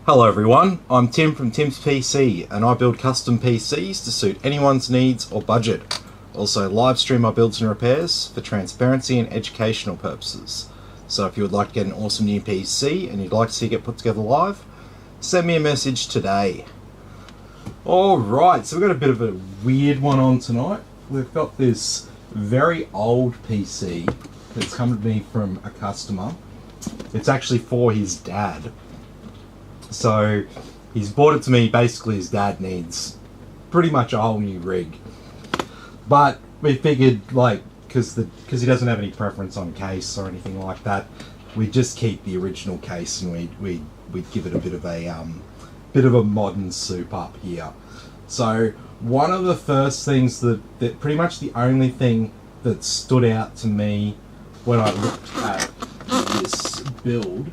Hello everyone, I'm Tim from Tim's PC and I build custom PCs to suit anyone's needs or budget. Also live stream my builds and repairs for transparency and educational purposes. So if you would like to get an awesome new PC and you'd like to see it get put together live, send me a message today. Alright, so we've got a bit of a weird one on tonight. We've got this very old PC that's come to me from a customer. It's actually for his dad. So he's bought it to me, basically his dad needs pretty much a whole new rig. But we figured, like, because he doesn't have any preference on case or anything like that, we'd just keep the original case and we'd give it a bit of a modern soup up here. So one of the first things that pretty much the only thing that stood out to me when I looked at this build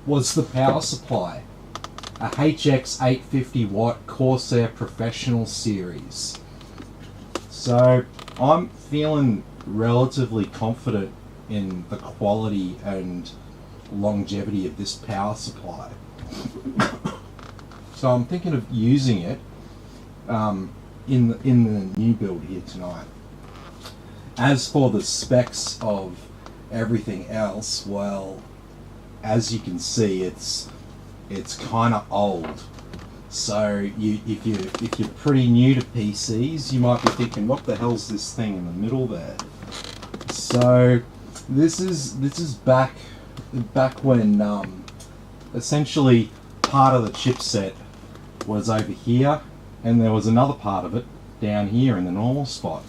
was the power supply. A HX 850 watt Corsair Professional Series. So I'm feeling relatively confident in the quality and longevity of this power supply. So I'm thinking of using it in the new build here tonight. As for the specs of everything else, well, as you can see, it's kind of old. So if you're pretty new to PCs, you might be thinking, what the hell's this thing in the middle there? So this is back when essentially part of the chipset was over here, and there was another part of it down here in the normal spot.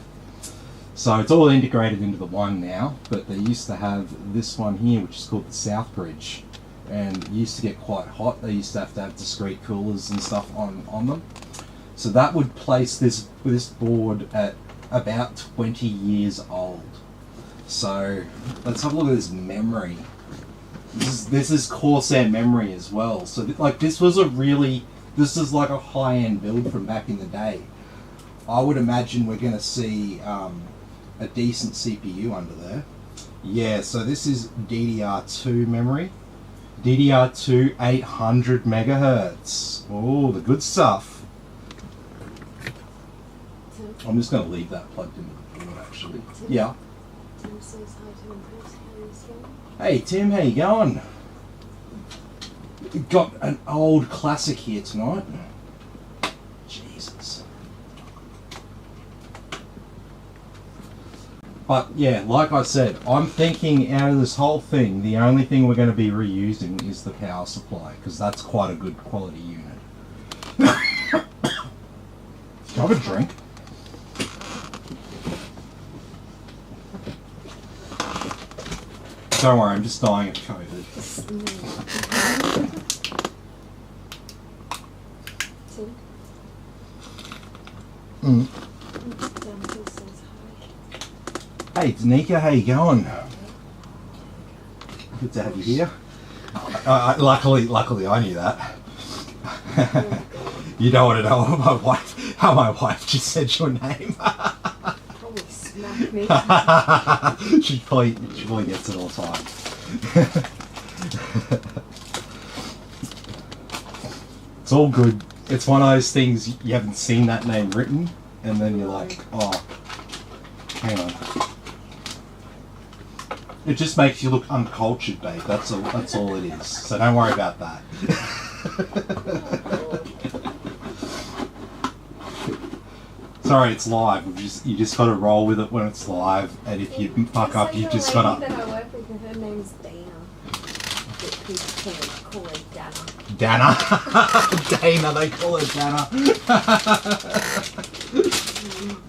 So it's all integrated into the one now, but they used to have this one here, which is called the South Bridge. And it used to get quite hot. They used to have discrete coolers and stuff on them. So that would place this board at about 20 years old. So let's have a look at this memory. This is Corsair memory as well. So this is like a high-end build from back in the day. I would imagine we're going to see a decent CPU under there. Yeah, so this is DDR2 memory. DDR2 800 megahertz. Oh, the good stuff. I'm just going to leave that plugged into the board actually. Yeah. Tim says hi to Chris. How are you feeling? Hey Tim, how you going? We've got an old classic here tonight. Jesus. But yeah, like I said, I'm thinking out of this whole thing, the only thing we're going to be reusing is the power supply, because that's quite a good quality unit. Can I have a drink? Don't worry, I'm just dying of COVID. Tim? Hey, Danica, how you going? Good to have you here. Luckily, I knew that. You don't want to know how my wife just said your name. Probably smacked me. she probably gets it all the time. It's all good. It's one of those things you haven't seen that name written, and then you're like, oh, hang on. It just makes you look uncultured, babe. That's all it is. So don't worry about that. Sorry, it's live. You just got to roll with it when it's live, and if you fuck up, you just got to. That I work with, her name's Dana. People call her Dana. Dana. Dana, they call her Dana.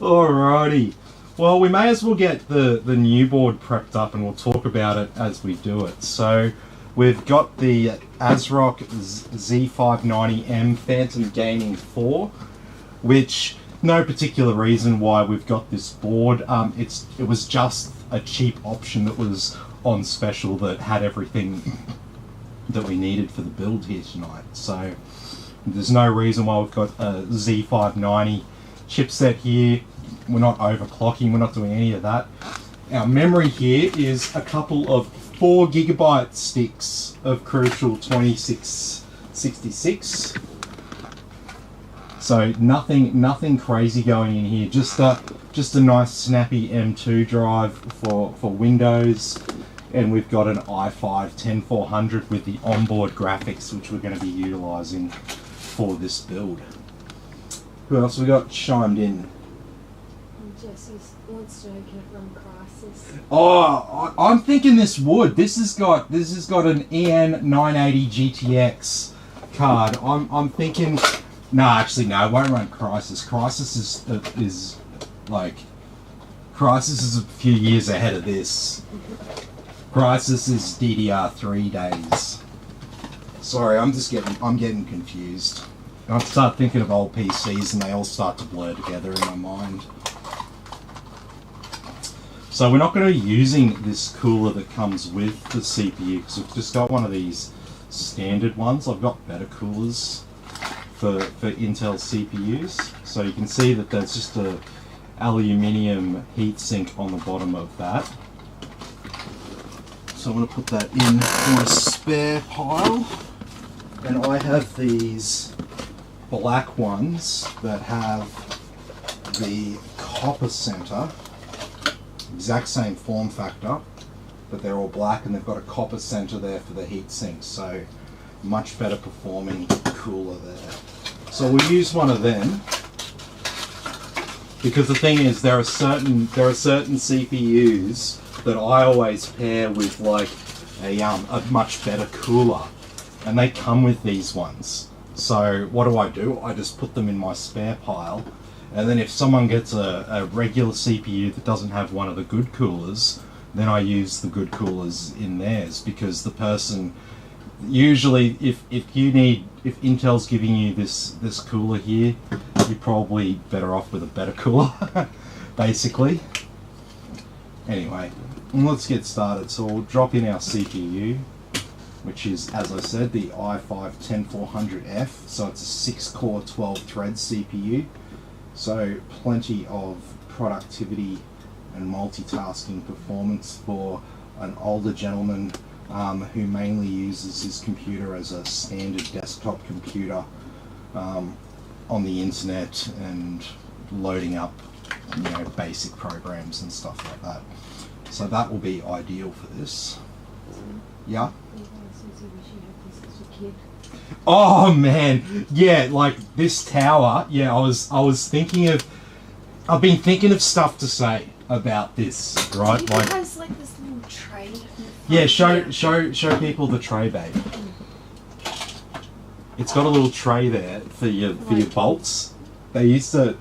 Alrighty. Well, we may as well get the new board prepped up and we'll talk about it as we do it. So we've got the ASRock Z590M Phantom Gaming 4, which no particular reason why we've got this board. It was just a cheap option that was on special that had everything that we needed for the build here tonight. So there's no reason why we've got a Z590 chipset here. overclocking, we're not doing any of that. Our memory here is a couple of 4 gigabyte sticks of Crucial 2666. So nothing crazy going in here. Just a nice snappy M2 drive for Windows, and we've got an i5 10400 with the onboard graphics, which we're going to be utilising for this build. Who else we got chimed in? Jesse wants to know, can it run Crisis? Oh, I'm thinking this would. This has got an EN980 GTX card. I'm thinking. No, actually, no. It won't run Crisis. Crisis is a few years ahead of this. Crisis is DDR3 days. Sorry, I'm getting confused. I start thinking of old PCs and they all start to blur together in my mind. So we're not going to be using this cooler that comes with the CPU because we've just got one of these standard ones. I've got better coolers for Intel CPUs. So you can see that there's just a aluminium heatsink on the bottom of that. So I'm going to put that in my spare pile. And I have these black ones that have the copper center, exact same form factor, but they're all black and they've got a copper center there for the heatsink, so much better performing cooler there. So we'll use one of them, because the thing is there are certain CPUs that I always pair with like a much better cooler, and they come with these ones. So what do? I just put them in my spare pile, and then if someone gets a regular CPU that doesn't have one of the good coolers, then I use the good coolers in theirs, because the person usually, if Intel's giving you this cooler here, you're probably better off with a better cooler, basically. Anyway, let's get started. So we'll drop in our CPU, which is, as I said, the i5 10400F. So it's a 6-core 12-thread CPU. So plenty of productivity and multitasking performance for an older gentleman who mainly uses his computer as a standard desktop computer on the internet and loading up, basic programs and stuff like that. So that will be ideal for this. Yeah. Oh man, yeah, like this tower. Yeah, I was thinking of. I've been thinking of stuff to say about this, right? It has like this little tray. Yeah, show people the tray, babe. It's got a little tray there for your bolts. They used to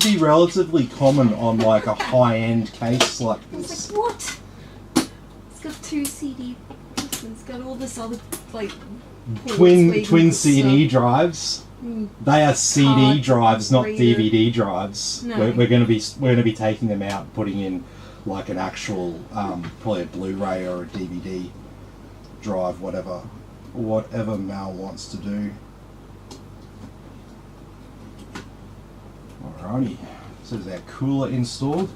be relatively common on like a high-end case like this. It's like, what? It's got 2 CD. It's got all this other like twin CD drives. They are CD drives, not reader. DVD drives. No. We're going to be taking them out, and putting in like an actual probably a Blu-ray or a DVD drive, whatever Mal wants to do. Alrighty, so there's our cooler installed.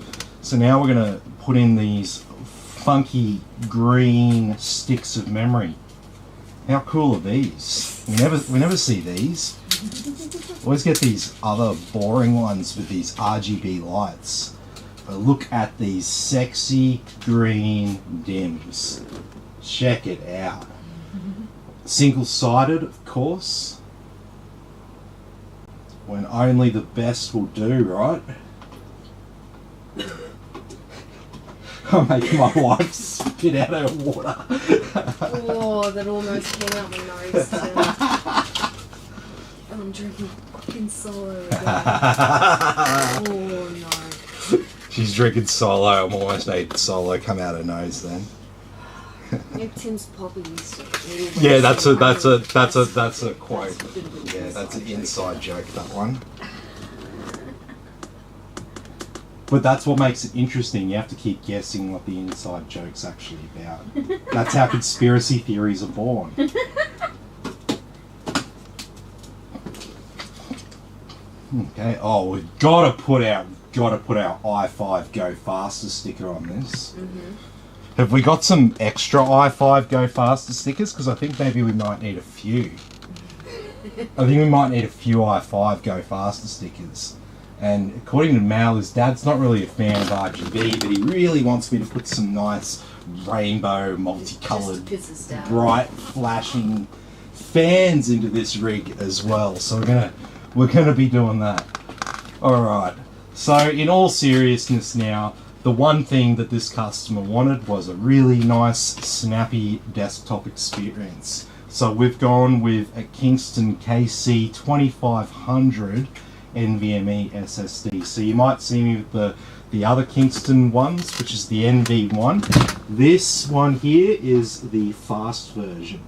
So now we're going to put in these funky green sticks of memory. How cool are these? We never see these. Always get these other boring ones with these RGB lights. But look at these sexy green dims. Check it out. Single-sided, of course. When only the best will do, right? I'm making my wife spit out her water. Oh, that almost came out my nose. I'm drinking fucking Solo again. Oh no. She's drinking Solo. I'm almost made Solo come out her nose then. Yeah, Tim's Poppy used to. Yeah, that's a quote. Yeah, that's an inside joke, that one. But that's what makes it interesting. You have to keep guessing what the inside joke's actually about. That's how conspiracy theories are born. Okay. Oh, we've got to put our got to put our i5 Go Faster sticker on this. Mm-hmm. Have we got some extra i5 Go Faster stickers? Because I think maybe we might need a few. I think we might need a few i5 Go Faster stickers. And according to Mal, his dad's not really a fan of RGB, but he really wants me to put some nice rainbow, multicoloured, bright, flashing fans into this rig as well. So we're gonna be doing that. All right. So in all seriousness now, the one thing that this customer wanted was a really nice, snappy desktop experience. So we've gone with a Kingston KC 2500 NVMe SSD. So you might see me with the other Kingston ones, which is the NV1. This one here is the fast version.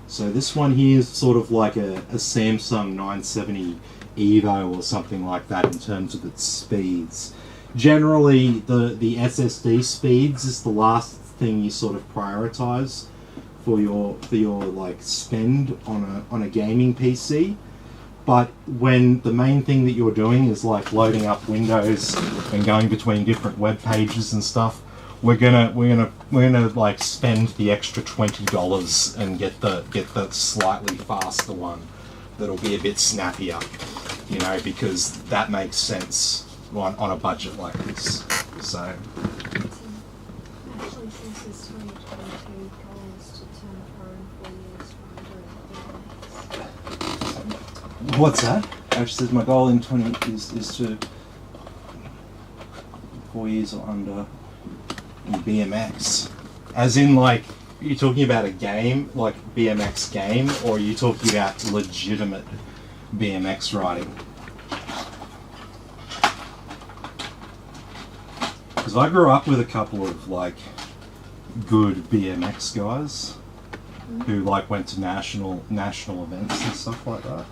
So this one here is sort of like a Samsung 970 Evo or something like that in terms of its speeds. Generally, the SSD speeds is the last thing you sort of prioritize for your like spend on a gaming PC. But when the main thing that you're doing is like loading up Windows and going between different web pages and stuff, we're gonna like spend the extra $20 and get the slightly faster one that'll be a bit snappier, you know, because that makes sense on a budget like this. So Actually, since it's 2022, goals to turn pro in 4 years from what's that? Ash says my goal in 20 is to 4 years or under in BMX. As in, like, are you talking about a game, like BMX game, or are you talking about legitimate BMX riding? Because I grew up with a couple of like good BMX guys who like went to national events and stuff like that.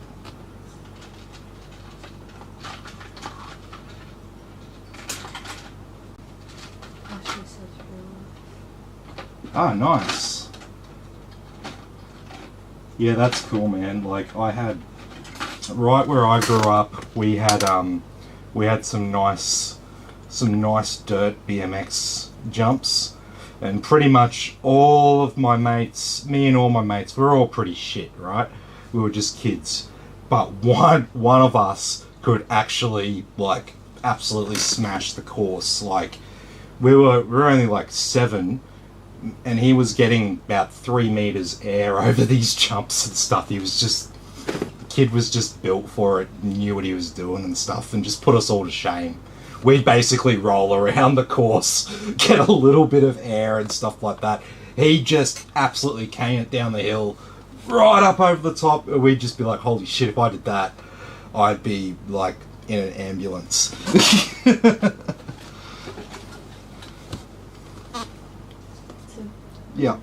Ah, nice. Yeah, that's cool, man. Like I had, right where I grew up, we had some nice dirt BMX jumps, and pretty much all of my mates, me and all my mates, we're all pretty shit, right? We were just kids, but one of us could actually like absolutely smash the course. Like we were only like 7, and he was getting about 3 meters air over these jumps and stuff. The kid was just built for it, knew what he was doing and stuff, and just put us all to shame. We'd basically roll around the course, get a little bit of air and stuff like that. He just absolutely came it down the hill, right up over the top. We'd just be like, holy shit, if I did that, I'd be like in an ambulance. Yeah.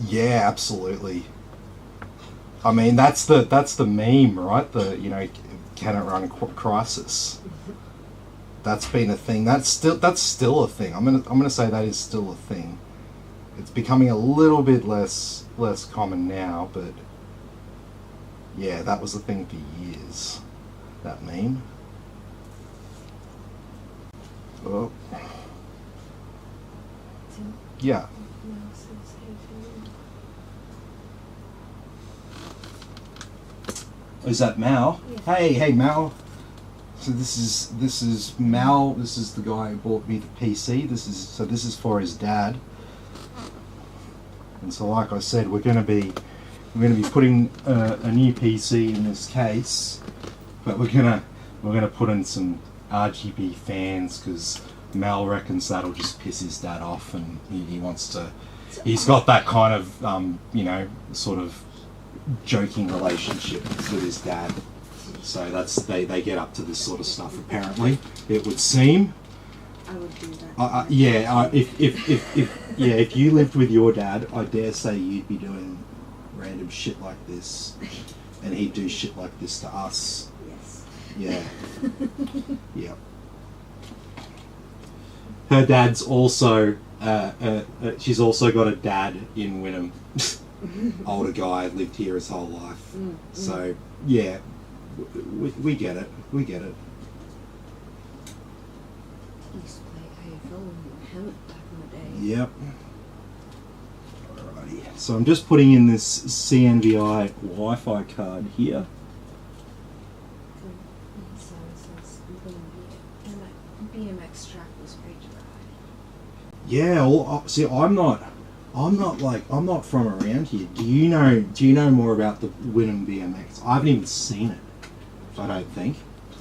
Yeah, absolutely. I mean, that's the meme, right? Can it run Crisis? That's been a thing. That's still a thing. I'm gonna say that is still a thing. It's becoming a little bit less common now, but yeah, that was a thing for years. That meme. Oh. Yeah. Is that Mal? Yeah. Hey Mal. So this is Mal. This is the guy who bought me the PC. This is for his dad. And so, like I said, we're going to be putting a new PC in this case, but we're gonna put in some RGB fans because Mal reckons that'll just piss his dad off, and he wants to. He's got that kind of sort of joking relationship with his dad, so they get up to this sort of stuff. Apparently, it would seem. I would do that. If you lived with your dad, I dare say you'd be doing random shit like this, and he'd do shit like this to us. Yes. Yeah. Yeah. Her dad's also. She's also got a dad in Wynnum. Older guy, lived here his whole life. So yeah, we get it. We get it. I used to play AFL and Hammett back in the day. Yep. Alrighty. So I'm just putting in this CNVI Wi-Fi card here. So it's going to be BMX track was great to ride. Yeah. Well, see, I'm not from around here. Do you know more about the Wynnum BMX? I haven't even seen it. I don't think.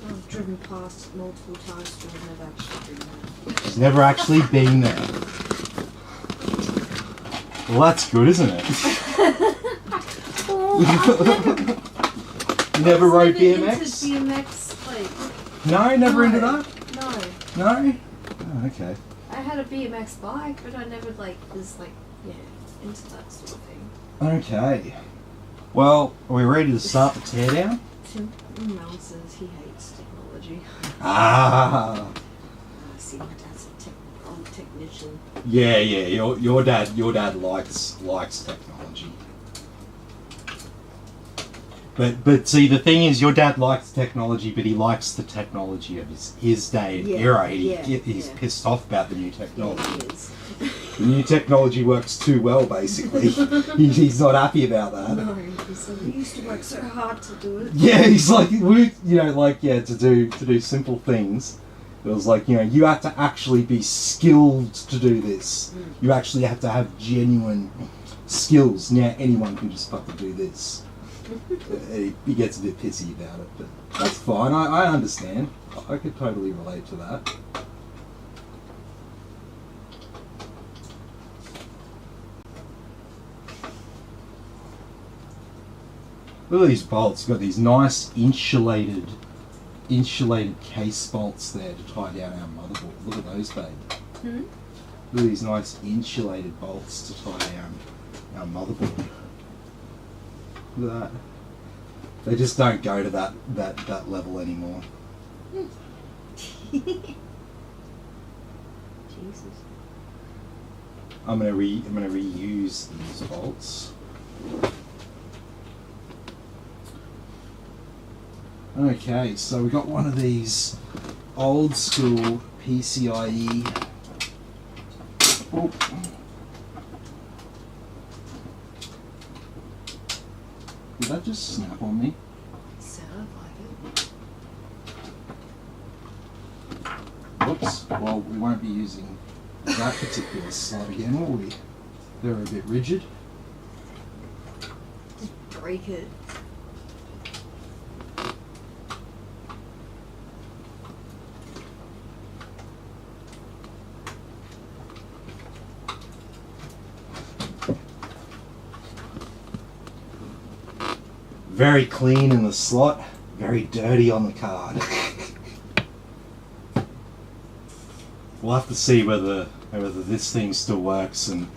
I've driven past it multiple times, but I've never actually been there. She's never actually been there. Well, that's good, isn't it? You never rode BMX? Into BMX, like, No, never into that? no. No? Oh, okay. I had a BMX bike, but I never was into that sort of thing. Okay. Well, are we ready to start the teardown? Tim Mel says he hates technology. Ah. I see my dad's a technician. Yeah. Your dad likes technology. But see, the thing is, your dad likes technology, but he likes the technology of his day and era. He's pissed off about the new technology. Yeah, he is. The new technology works too well, basically. He's not happy about that. No, he said we used to work so hard to do it. Yeah, he's like, to do simple things. It was like, you have to actually be skilled to do this. You actually have to have genuine skills. Now anyone can just fucking do this. He gets a bit pissy about it, but that's fine. I understand. I could totally relate to that. Look at these bolts. Got these nice insulated case bolts there to tie down our motherboard. Look at those, babe. Look at these nice insulated bolts to tie down our motherboard. Look at that. They just don't go to that level anymore. Jesus. I'm gonna reuse these bolts. Okay, so we got one of these old school PCIe. Oh. Did that just snap on me? Sounded like it. Whoops. Well, we won't be using that particular slot again, will we? They're a bit rigid. Just break it. Very clean in the slot, very dirty on the card. We'll have to see whether this thing still works and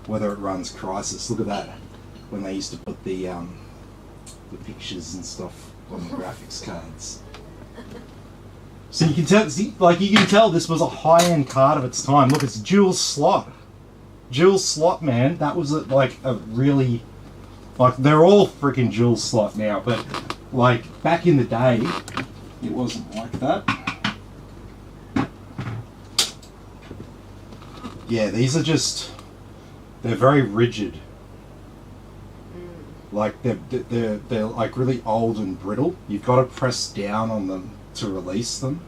whether it runs Crysis. Look at that, when they used to put the pictures and stuff on the graphics cards. So you can tell this was a high-end card of its time. Look, it's dual slot, man. That was a really. Like, they're all freaking dual slot now, but, like, back in the day, it wasn't like that. Yeah, these are just, they're very rigid. Like, they're like really old and brittle. You've got to press down on them to release them.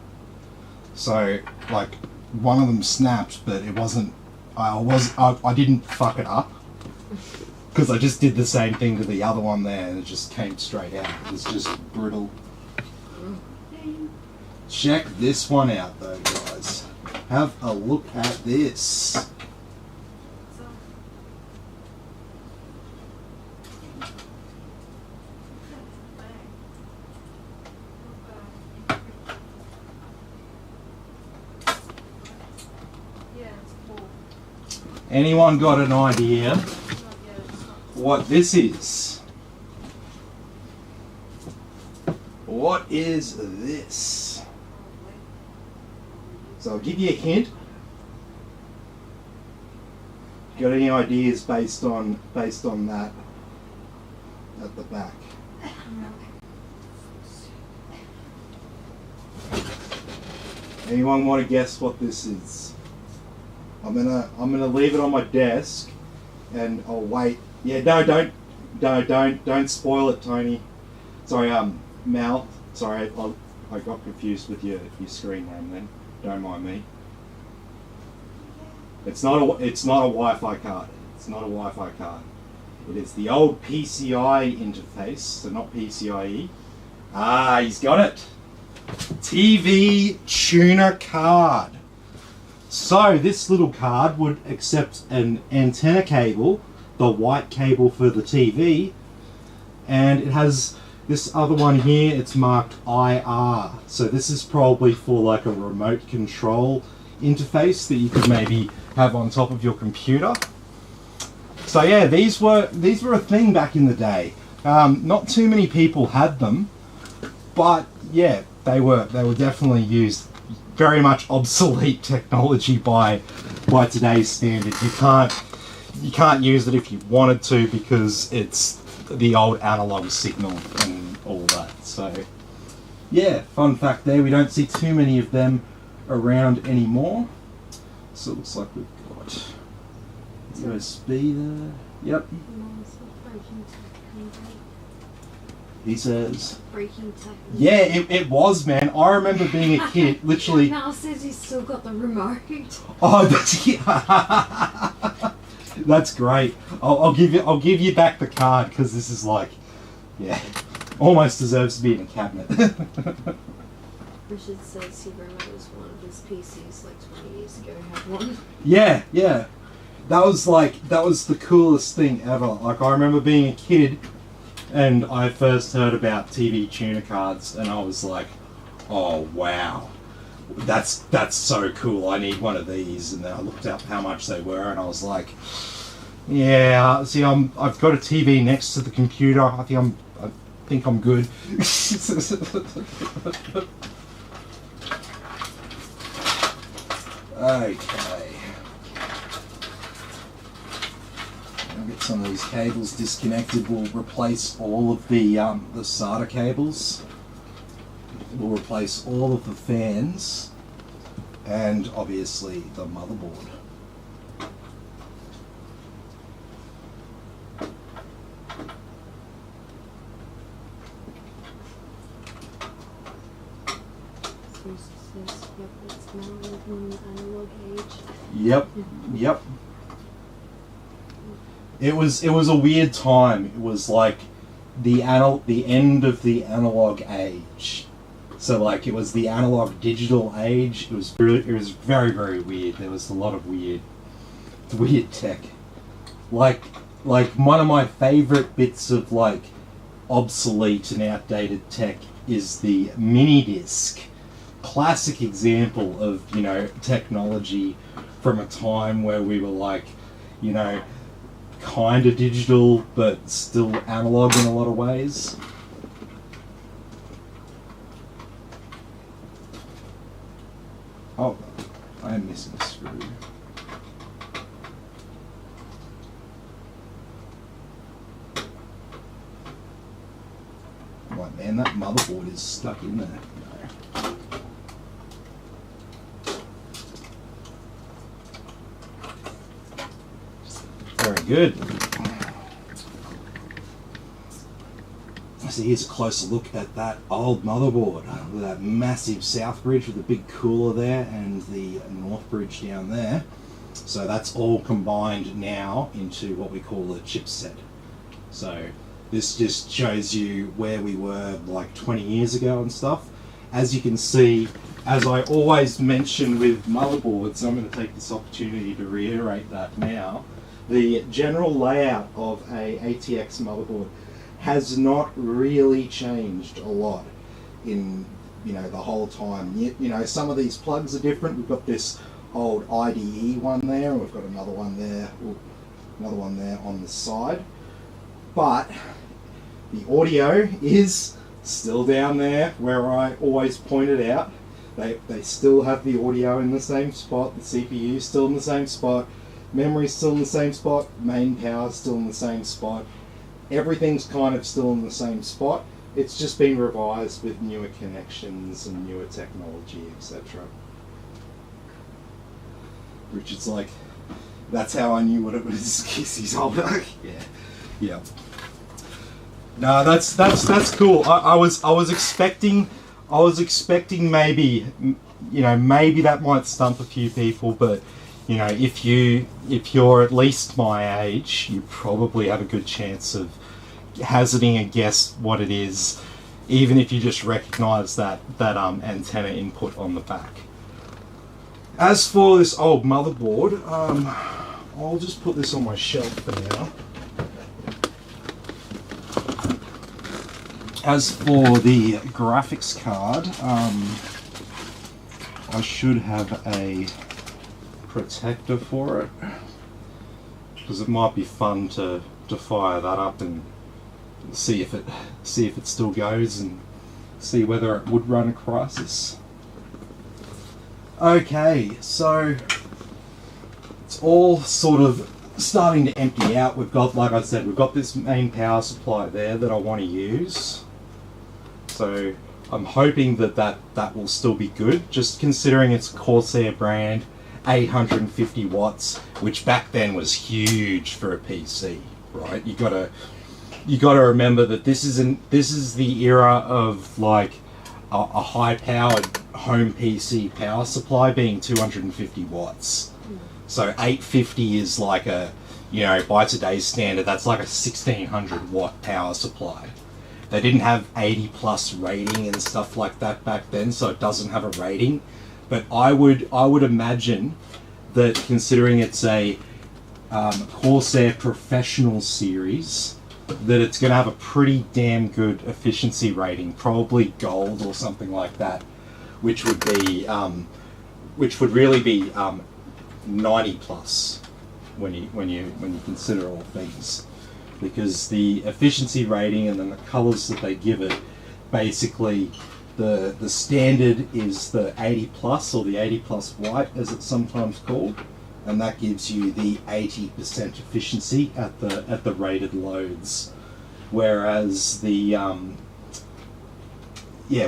So, like, one of them snapped, but it wasn't, I didn't fuck it up. Because I just did the same thing to the other one there and it just came straight out. It was just brittle. Check this one out though, guys. Have a look at this. Anyone got an idea what this is? What is this? So I'll give you a hint. Got any ideas based on that at the back? Anyone want to guess what this is? I'm gonna leave it on my desk, and I'll wait. Yeah, no, don't spoil it, Tony. Sorry, Mal. Sorry, I got confused with your screen name then. Don't mind me. It's not a Wi-Fi card. It's not a Wi-Fi card. It is the old PCI interface, so not PCIe. Ah, he's got it. TV tuner card. So this little card would accept an antenna cable, the white cable for the TV, and it has this other one here, it's marked IR. So this is probably for like a remote control interface that you could maybe have on top of your computer. So yeah, these were a thing back in the day. Not too many people had them, but yeah, they were definitely used. Very much obsolete technology by today's standard. You can't use it if you wanted to because it's the old analog signal and all that. So yeah, fun fact there. We don't see too many of them around anymore. So it looks like we've got USB there. Yep. He says. Breaking tech. Yeah, it was, man. I remember being a kid, literally. Now says he's still got the remote. Oh, that's great. I'll give you back the card because this is like, yeah, almost deserves to be in a cabinet. Richard says he remembers one of his PCs like 20 years ago had one. Yeah. That was the coolest thing ever. Like I remember being a kid. And I first heard about TV tuner cards, and I was like, "Oh wow, that's so cool! I need one of these." And then I looked up how much they were, and I was like, "Yeah, see, I've got a TV next to the computer. I think I'm good." Okay. Get some of these cables disconnected. We'll replace all of the SATA cables. We'll replace all of the fans, and obviously the motherboard. Yep. It was a weird time. It was like the end of the analog age. So like it was the analog digital age. It was very, very weird. There was a lot of weird tech. Like one of my favorite bits of like obsolete and outdated tech is the mini disc. Classic example of, technology from a time where we were like, kind of digital but still analog in a lot of ways. Oh, I am missing a screw. Right, man, that motherboard is stuck in there. Very good. So here's a closer look at that old motherboard with that massive south bridge with the big cooler there and the north bridge down there. So that's all combined now into what we call a chipset. So this just shows you where we were like 20 years ago and stuff. As you can see, as I always mention with motherboards, I'm going to take this opportunity to reiterate that now. The general layout of a ATX motherboard has not really changed a lot in the whole time. Some of these plugs are different. We've got this old IDE one there, and we've got another one there on the side. But the audio is still down there where I always pointed out. They still have the audio in the same spot, the CPU is still in the same spot, memory's still in the same spot, main power's still in the same spot. Everything's kind of still in the same spot. It's just been revised with newer connections and newer technology, etc. Richard's like, that's how I knew what it was. He's older. Yeah. No, that's cool. I was expecting maybe, maybe that might stump a few people, but if you're at least my age, you probably have a good chance of hazarding a guess what it is, even if you just recognise that antenna input on the back. As for this old motherboard, I'll just put this on my shelf for now. As for the graphics card, I should have a protector for it, because it might be fun to fire that up and see if it still goes and see whether it would run a crisis. Okay, so it's all sort of starting to empty out. We've got, like I said, we've got this main power supply there that I want to use. So I'm hoping that will still be good, just considering it's Corsair brand, 850 watts, which back then was huge for a PC, right? You gotta remember that this is the era of like a high-powered home PC power supply being 250 watts. So 850 is like by today's standard, that's like a 1600 watt power supply. They didn't have 80 plus rating and stuff like that back then, so it doesn't have a rating. But I would imagine that, considering it's a Corsair Professional series, that it's going to have a pretty damn good efficiency rating, probably gold or something like that, which would really be 90 plus when you consider all things, because the efficiency rating and then the colors that they give it, basically the standard is the 80 plus or the 80 plus white as it's sometimes called, and that gives you the 80% efficiency at the rated loads, whereas the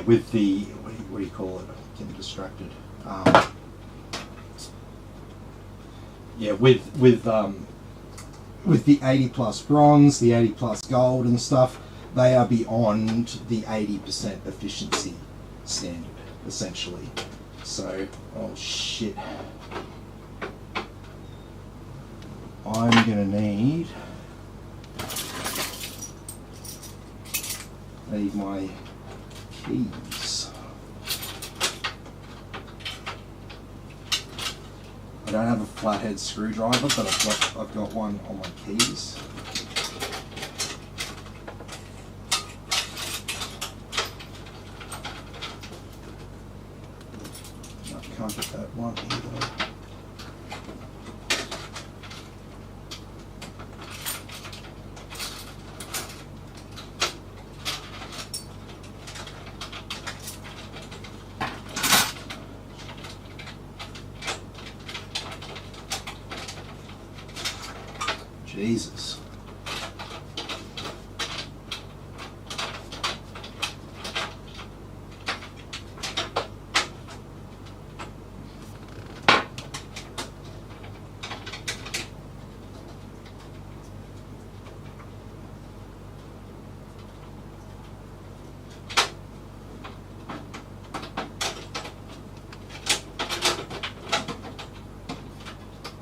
with the what do you call it? I'm getting distracted. With the 80 plus bronze, the 80 plus gold and stuff, they are beyond the 80% efficiency standard, essentially. So, oh shit. I'm gonna need my keys. I don't have a flathead screwdriver, but I've got one on my keys. I can't get that one either. Jesus.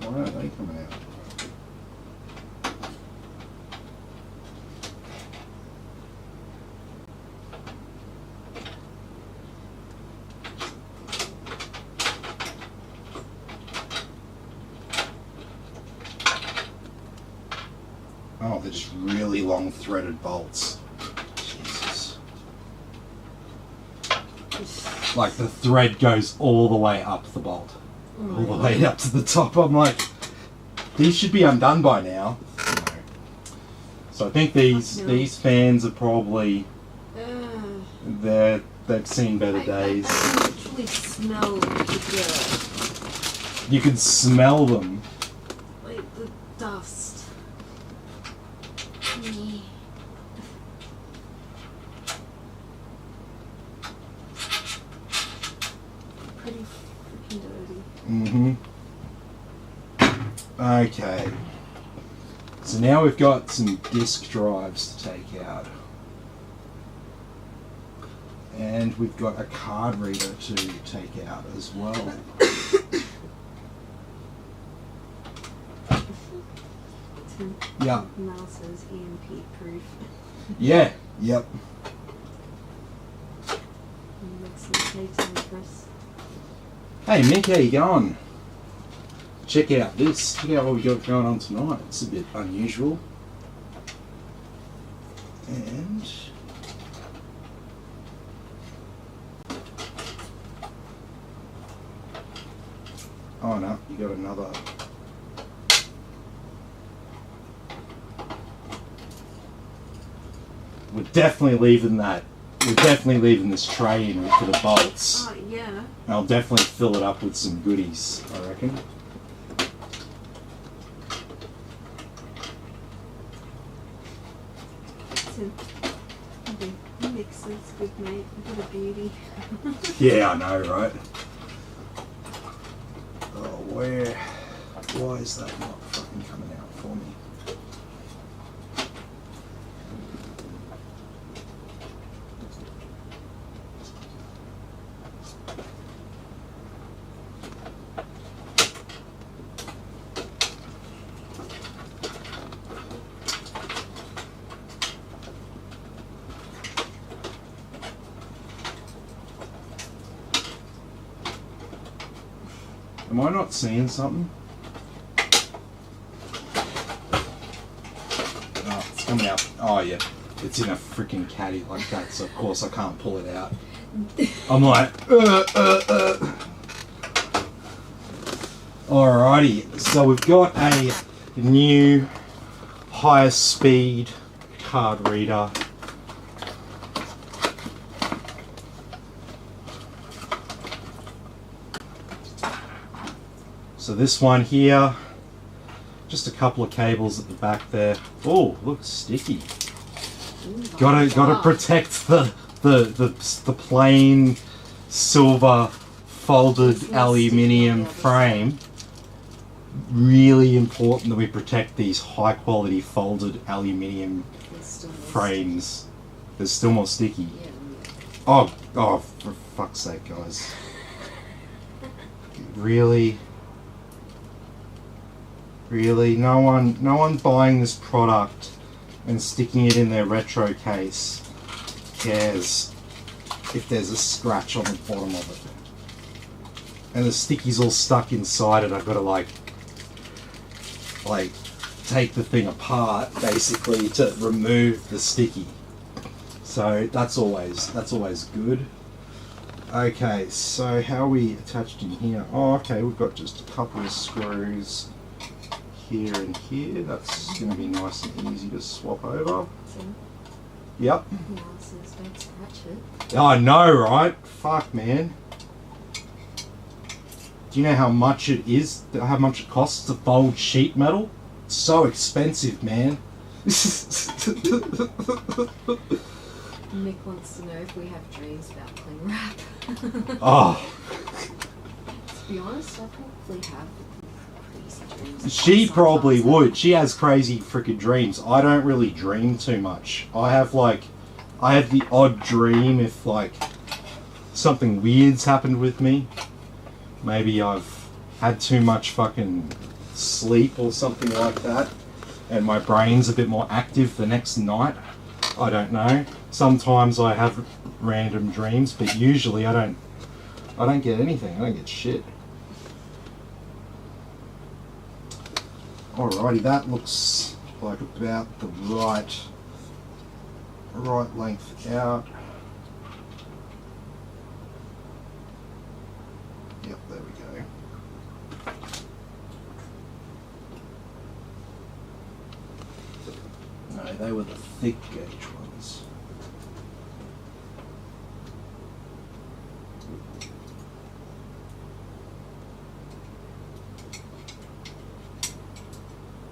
Why aren't they coming out? Oh, they're just really long threaded bolts. Jesus. Like the thread goes all the way up the bolt. All the way up to the top. I'm like, these should be undone by now. No. So I think these fans are probably, they've seen better days. I can literally smell the You can smell them. like the dust. Pretty freaking dirty. Mm-hmm. Okay. So now we've got some disk drives to take out. And we've got a card reader to take out as well. Yeah. Mouse is EMP proof. Yeah, yep. Make some tape for us. Hey Mick, how you going? Check out this. Check out what we got going on tonight. It's a bit unusual. And oh no, you got another. We're definitely leaving that. We're definitely leaving this tray in for the bolts. Oh, yeah. And I'll definitely fill it up with some goodies, I reckon. The mix is good, mate. What a beauty. Yeah, I know, right? Oh, why is that not fucking coming out for me? Am I not seeing something? Oh, it's coming out. Oh, yeah. It's in a freaking caddy like that, so of course I can't pull it out. I'm like, Alrighty, so we've got a new higher speed card reader. So this one here, just a couple of cables at the back there. Oh, looks sticky. Gotta protect the plain silver folded aluminium frame. Really important that we protect these high quality folded aluminium frames. There's still more sticky. Oh, for fuck's sake, guys. Really? Really? No one buying this product and sticking it in their retro case cares if there's a scratch on the bottom of it. And the sticky's all stuck inside it. I've got to like take the thing apart basically to remove the sticky. So that's always good. Okay, so how are we attached in here? Oh, okay, we've got just a couple of screws here and here. That's going to be nice and easy to swap over. Yep. Don't scratch it. Oh, I know, right? Fuck, man. Do you know how much it is? How much it costs to fold sheet metal? It's so expensive, man. Mick wants to know if we have dreams about cling wrap. Oh. To be honest, I probably have crazy dreams. She probably would. She has crazy freaking dreams. I don't really dream too much. I have the odd dream if like something weird's happened with me. Maybe I've had too much fucking sleep or something like that, and my brain's a bit more active the next night. I don't know. Sometimes I have random dreams, but usually I don't get anything. I don't get shit. Alrighty, that looks like about the right length out. Yep, there we go. No, they were the thick gauge ones.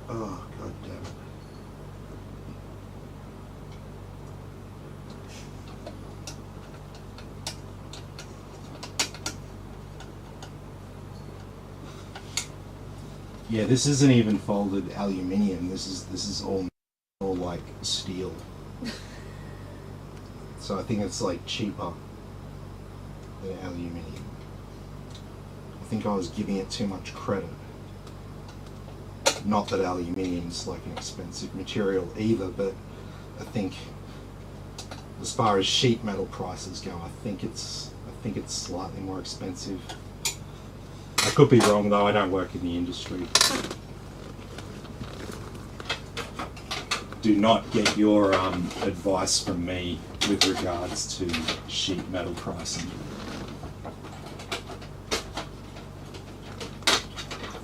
Oh, god damn it. Yeah, this isn't even folded aluminium. This is all like steel. So I think it's like cheaper than aluminium. I think I was giving it too much credit. Not that aluminium's like an expensive material either, but I think as far as sheet metal prices go, I think it's slightly more expensive. I could be wrong though, I don't work in the industry. Do not get your advice from me with regards to sheet metal pricing.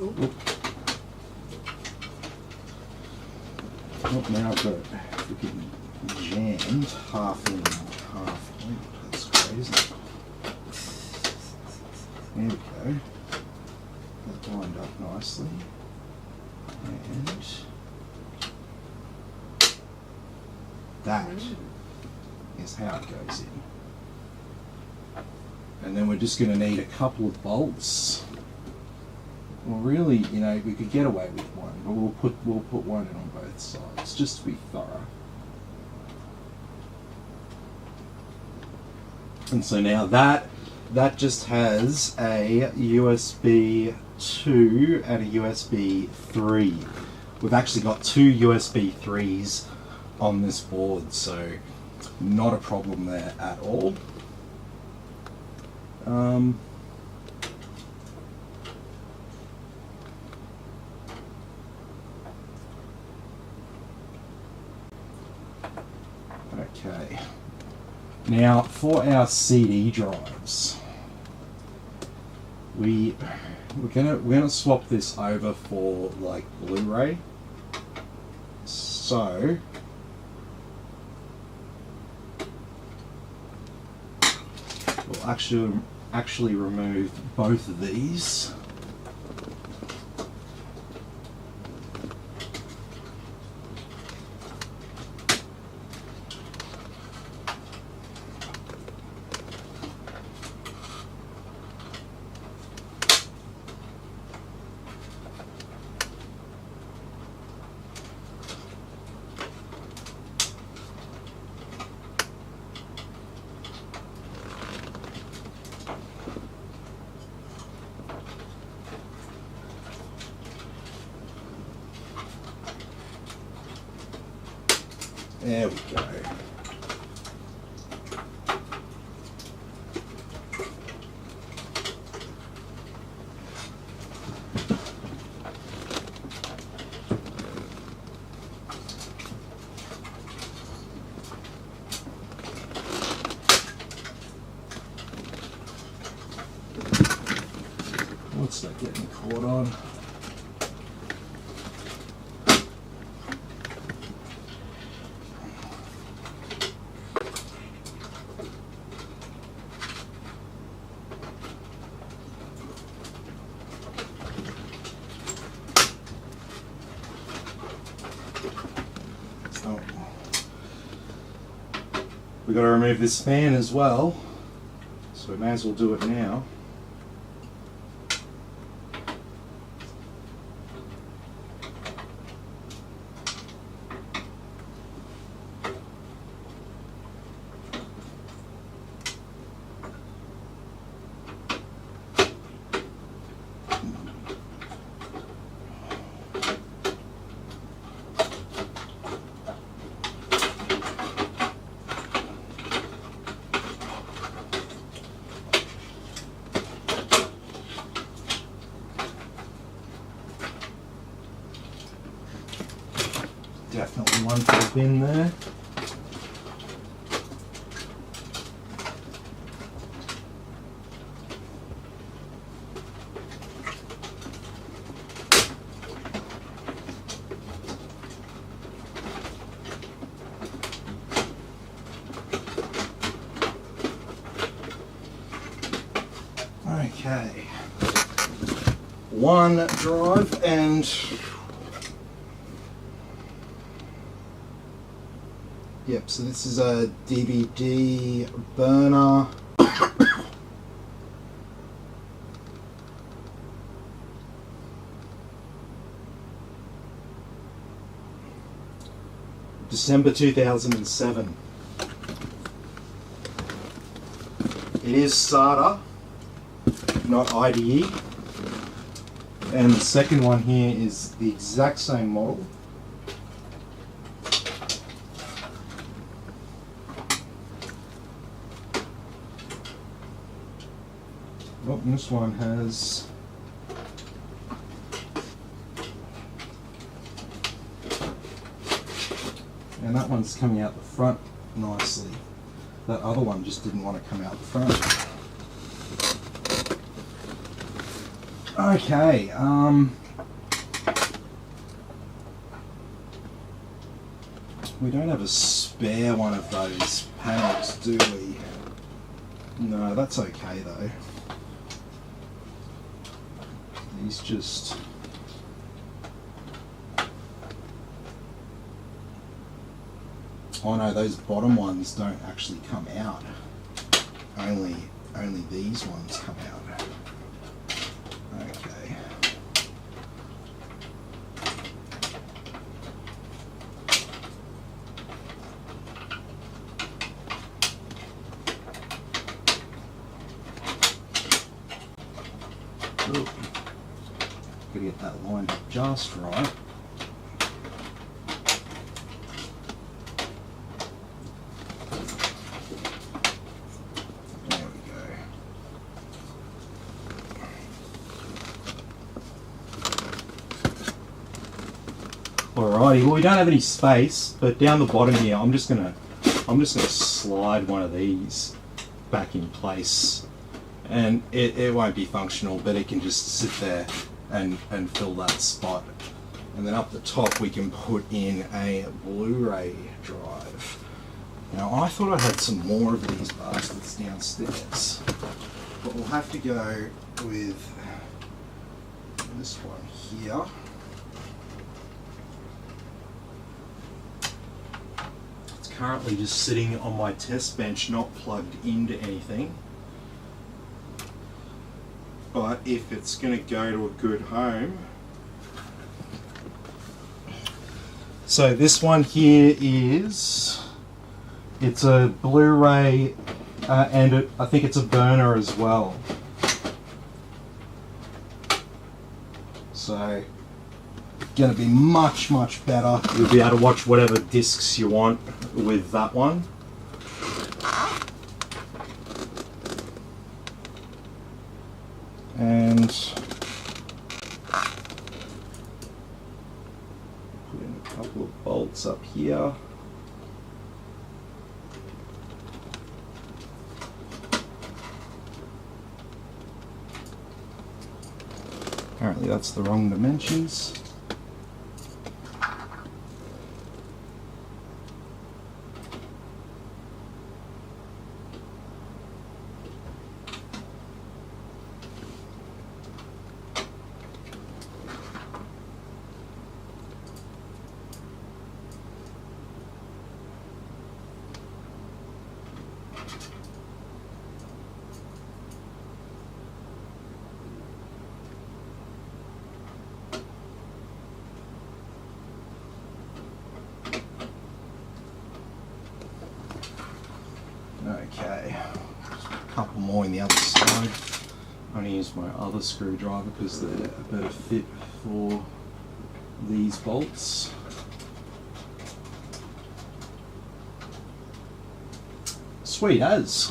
Oop. Oh, now I've got it freaking jammed half in, half out. That's crazy. There we go. That lined up nicely. And that is how it goes in. And then we're just going to need a couple of bolts. Well, really, you know, we could get away with one, but we'll put one in on both sides just to be thorough. And so now that just has a USB 2 and a USB 3. We've actually got two USB 3s on this board, so not a problem there at all. Okay. Now for our CD drives, we're gonna swap this over for like Blu-ray. So we'll actually remove both of these. There we go. What's that getting caught on? We've got to remove this fan as well, so we may as well do it now. Definitely one for the bin there. Okay. One drive and yep, so this is a DVD burner. December 2007. It is SATA, not IDE. And the second one here is the exact same model. Oh, and this one has and that one's coming out the front nicely. That other one just didn't want to come out the front. Okay, we don't have a spare one of those panels, do we? No, that's okay though. These just... Oh no, those bottom ones don't actually come out. Only these ones come out. Okay. Oop. Gotta get that lined up just right. Alrighty, well we don't have any space, but down the bottom here I'm just gonna slide one of these back in place, and it won't be functional, but it can just sit there and fill that spot. And then up the top we can put in a Blu-Ray drive. Now I thought I had some more of these bastards downstairs, but we'll have to go with this one here. Currently just sitting on my test bench, not plugged into anything. But if it's going to go to a good home... So this one here is... It's a Blu-ray and I think it's a burner as well. So... going to be much better. You'll be able to watch whatever discs you want with that one. And put in a couple of bolts up here. Apparently that's the wrong dimensions. Okay, just a couple more in the other side. I'm going to use my other screwdriver because they're a better fit for these bolts. Sweet as.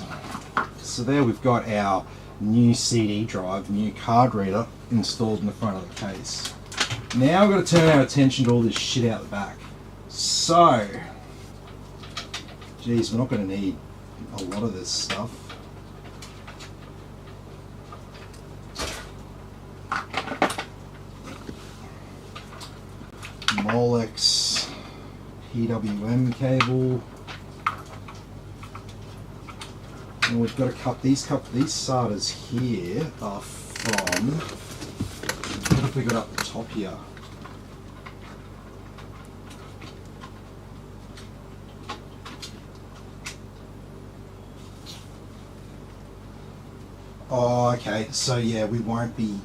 So there we've got our new CD drive, new card reader installed in the front of the case. Now we've got to turn our attention to all this shit out the back. So, geez, we're not going to need a lot of this stuff. Molex PWM cable. And we've got to cut these SATAs here are from, what have we got up the top here? Oh, okay. So yeah, we won't be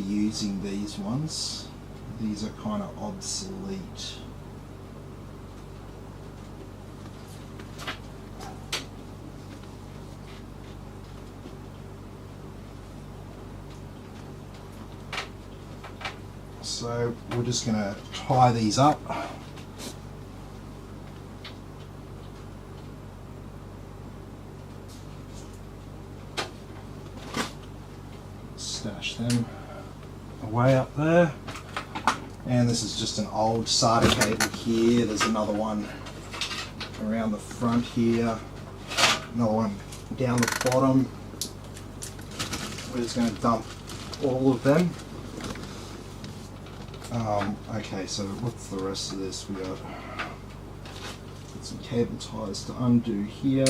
using these ones. These are kind of obsolete. So we're just going to tie these up. Stash them away up there. And this is just an old SATA cable here. There's another one around the front here. Another one down the bottom. We're just going to dump all of them. Okay, so what's the rest of this? We got some cable ties to undo here.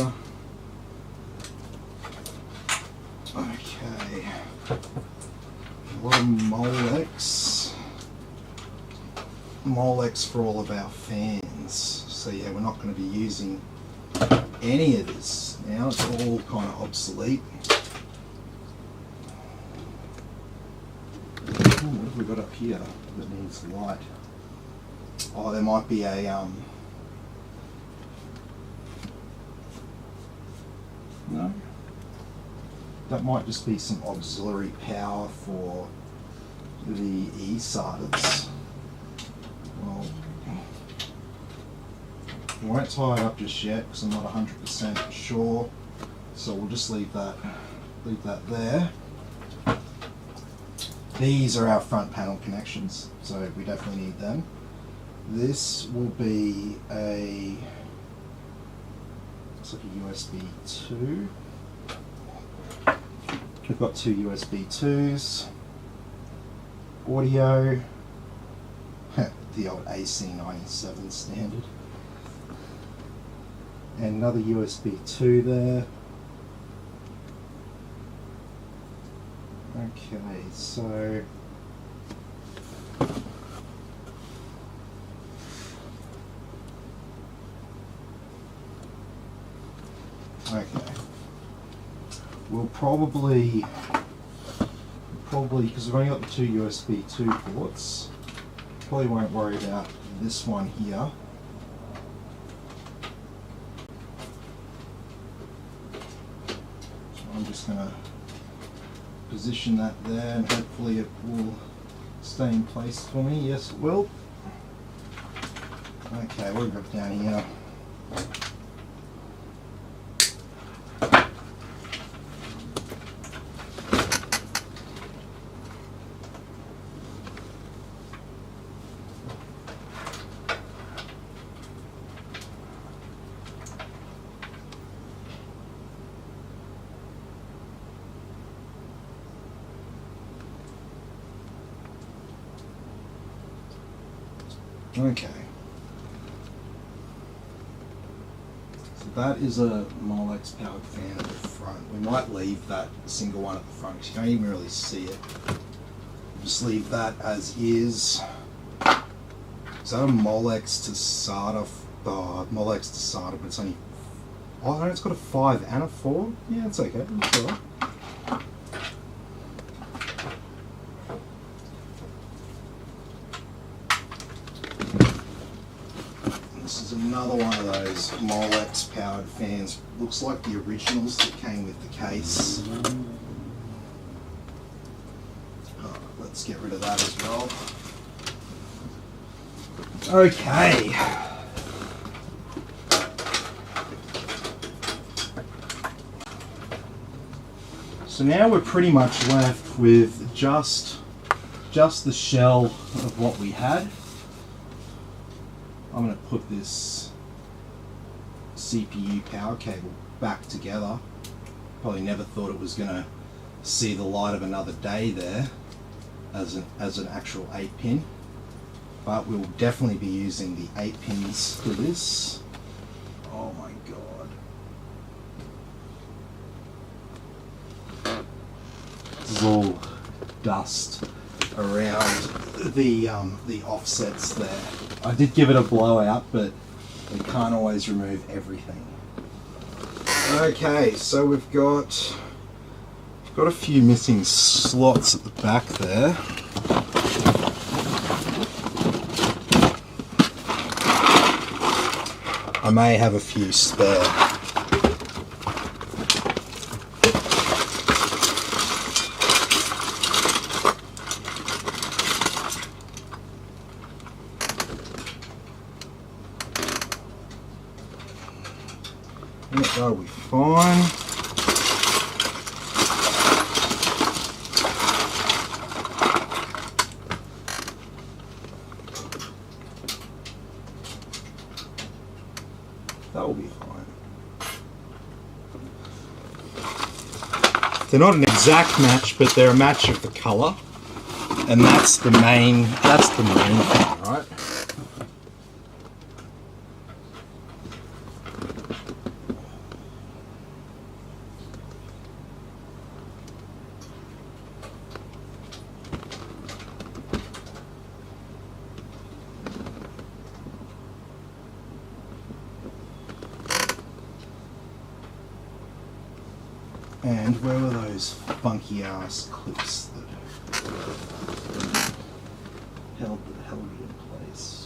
Okay, a lot of Molex for all of our fans. So yeah, we're not going to be using any of this now. It's all kind of obsolete. Ooh, what have we got up here that needs light? Oh, there might be a no. That might just be some auxiliary power for the eSATAs. Well, we won't tie it up just yet because I'm not 100% sure. So we'll just leave that there. These are our front panel connections, so we definitely need them. This will be it's like a USB 2. We've got two USB 2s, audio, the old AC97 standard, and another USB 2 there. Okay, so we'll probably because we've only got the two USB 2 ports, probably won't worry about this one here. So I'm just going to position that there and hopefully it will stay in place for me. Yes, it will. Okay, what have we got down here? Okay, so that is a Molex powered fan at the front. We might leave that single one at the front because you don't even really see it. Just leave that as is. Is that a Molex to SATA? Molex to SATA, but it's only... Oh, no, it's got a 5 and a 4? Yeah, it's okay. It's alright. Another one of those Molex powered fans. Looks like the originals that came with the case. Let's get rid of that as well. Okay. So now we're pretty much left with just the shell of what we had. I'm going to put this CPU power cable back together. Probably never thought it was going to see the light of another day there as an actual 8-pin, but we'll definitely be using the 8 pins for this. Oh my god, this is all dust around the offsets there. I did give it a blowout, but we can't always remove everything. Okay, so we've got a few missing slots at the back there. I may have a few spare. That'll be fine. That will be fine. They're not an exact match, but they're a match of the colour, and that's the main thing, right? And where were those funky ass clips that held it in place?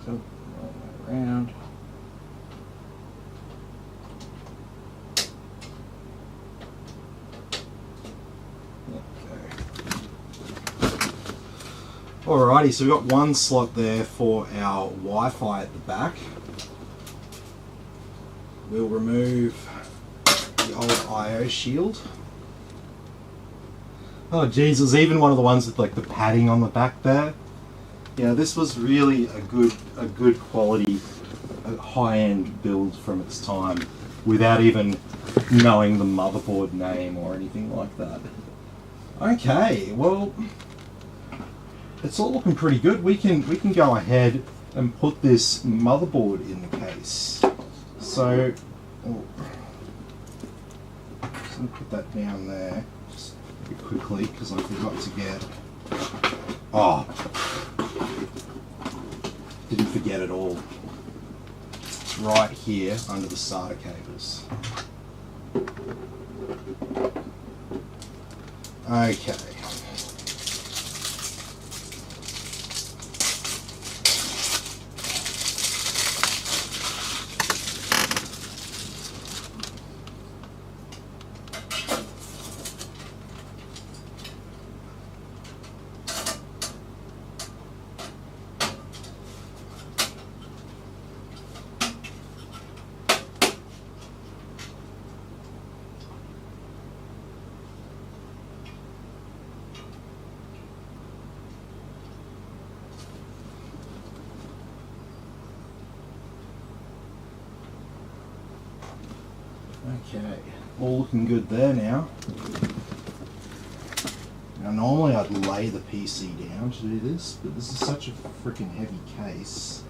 So, roll that around. Alrighty, so we've got one slot there for our Wi-Fi at the back. We'll remove the old I/O shield. Oh geez, there's even one of the ones with like the padding on the back there. Yeah, this was really a good quality, high-end build from its time, without even knowing the motherboard name or anything like that. Okay, well, it's all looking pretty good. We can go ahead and put this motherboard in the case. So, just gonna put that down there just quickly because I forgot to get. Oh. Didn't forget at all. It's right here under the SATA cables. Okay. Okay, all looking good there now. Now normally I'd lay the PC down to do this, but this is such a freaking heavy case.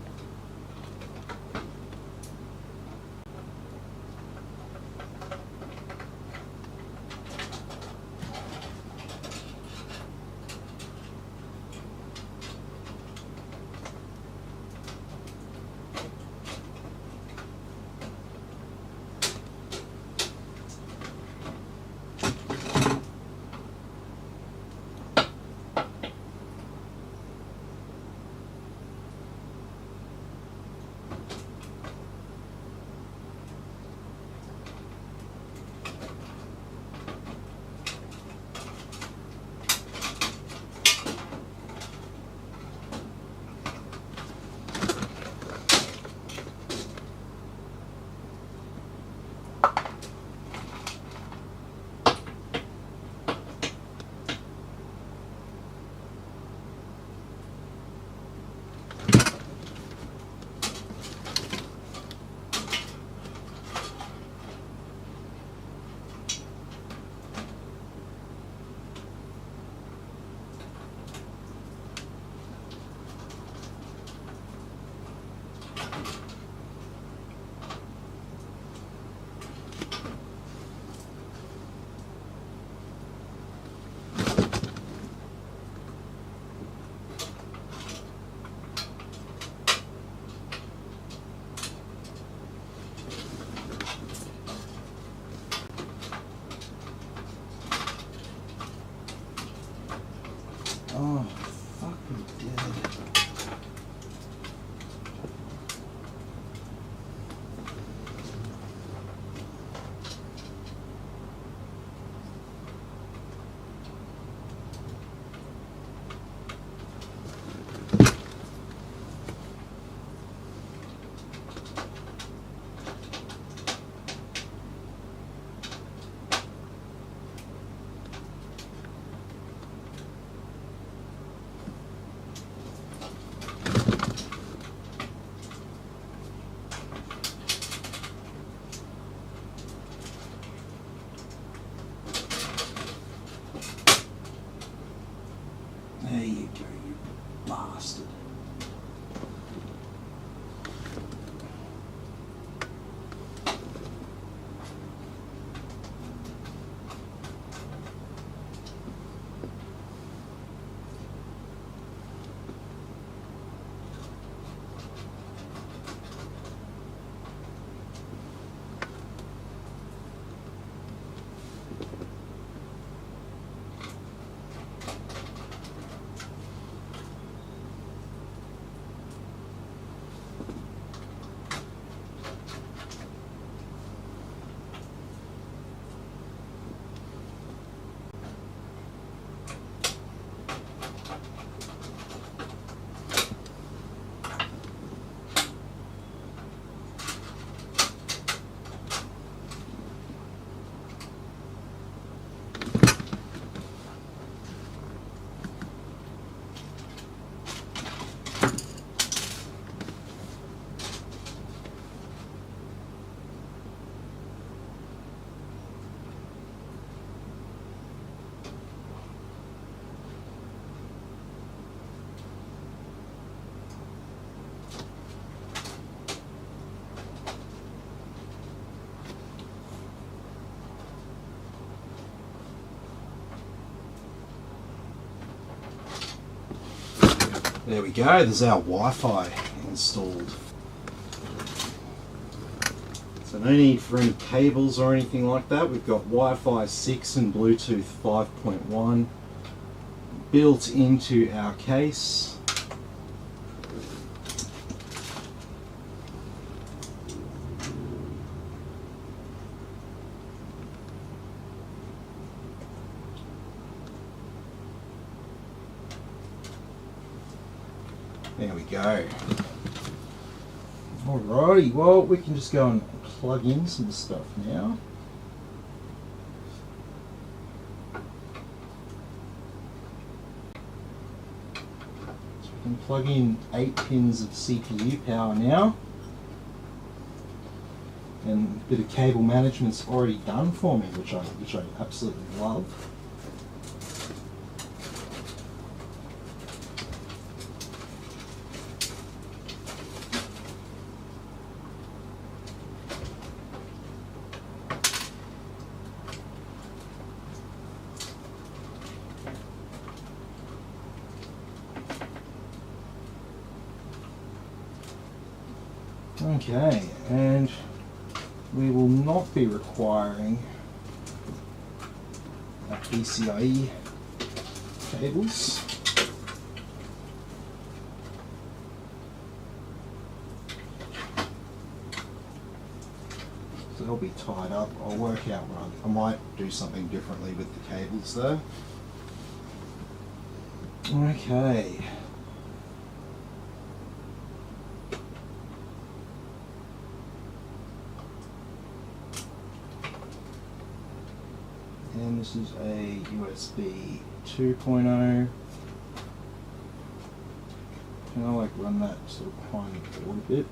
bastard. There we go, there's our Wi-Fi installed. So no need for any cables or anything like that. We've got Wi-Fi 6 and Bluetooth 5.1 built into our case. There we go. Alrighty, well, we can just go and plug in some stuff now. So we can plug in 8 pins of CPU power now. And a bit of cable management's already done for me, which I absolutely love. Okay, and we will not be requiring our PCIe cables. So they'll be tied up. I'll work out what I might do something differently with the cables though. Okay. And this is a USB 2.0. Can I like run that sort of behind the board a bit?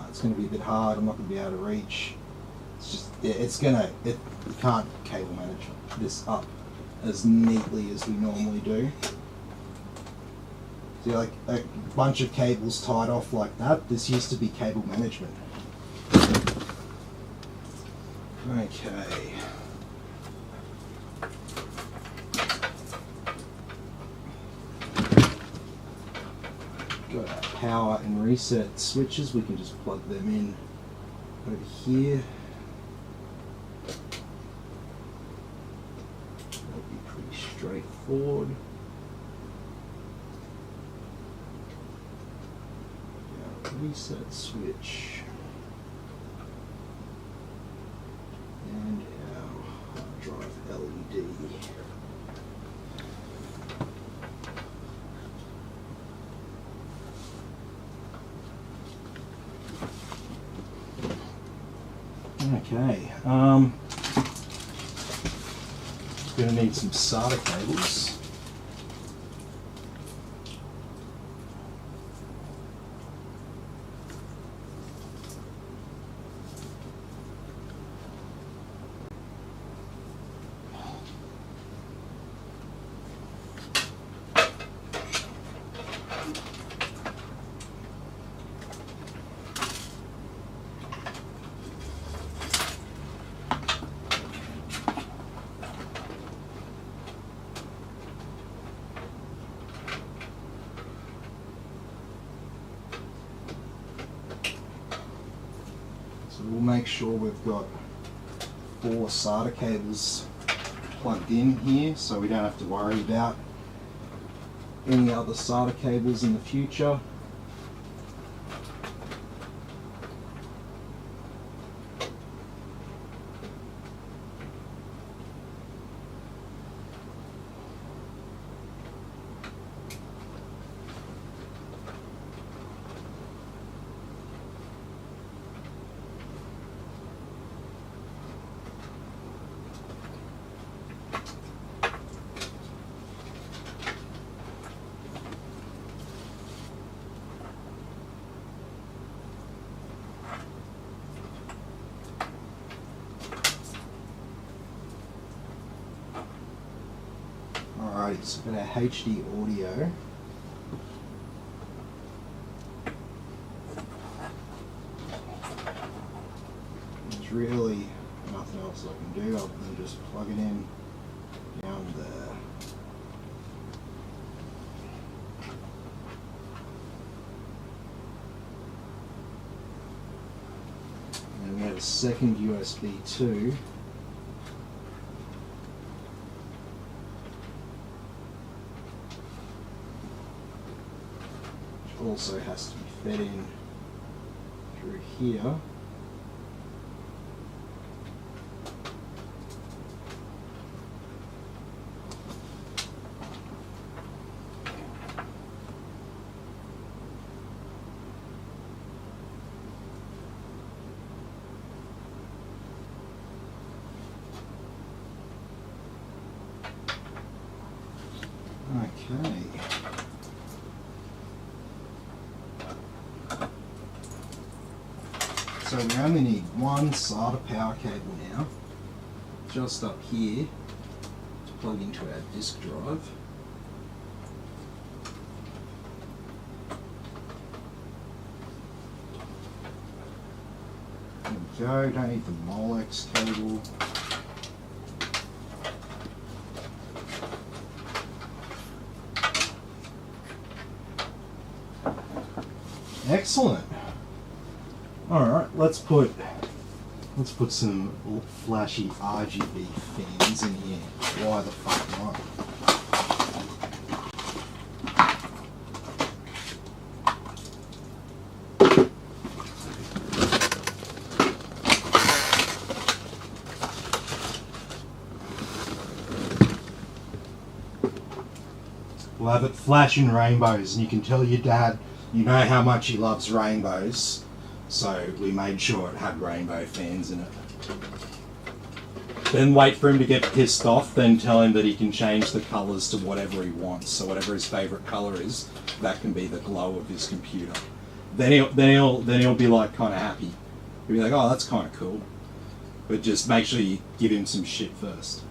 It's going to be a bit hard. I'm not going to be able to reach. It's just, yeah, you can't cable manage this up as neatly as we normally do. See, like a bunch of cables tied off like that, this used to be cable management. Okay. Got our power and reset switches, we can just plug them in over here. That'll be pretty straightforward. Our reset switch. And our hard drive LED. Okay. Gonna need some SATA cables. So we'll make sure we've got 4 SATA cables plugged in here, so we don't have to worry about any other SATA cables in the future. Alright, so we've got our HD audio. There's really nothing else I can do other than just plug it in down there. And we have a second USB 2. Also has to be fed in through here. Okay. So we only need one SATA power cable now, just up here, to plug into our disk drive. There we go, don't need the Molex cable. Excellent. Alright, let's put some flashy RGB fans in here. Why the fuck not? We'll have it flashing rainbows, and you can tell your dad, you know how much he loves rainbows. So we made sure it had rainbow fans in it. Then wait for him to get pissed off, then tell him that he can change the colours to whatever he wants. So whatever his favourite colour is, that can be the glow of his computer. Then he'll be like kind of happy. He'll be like, oh, that's kind of cool. But just make sure you give him some shit first.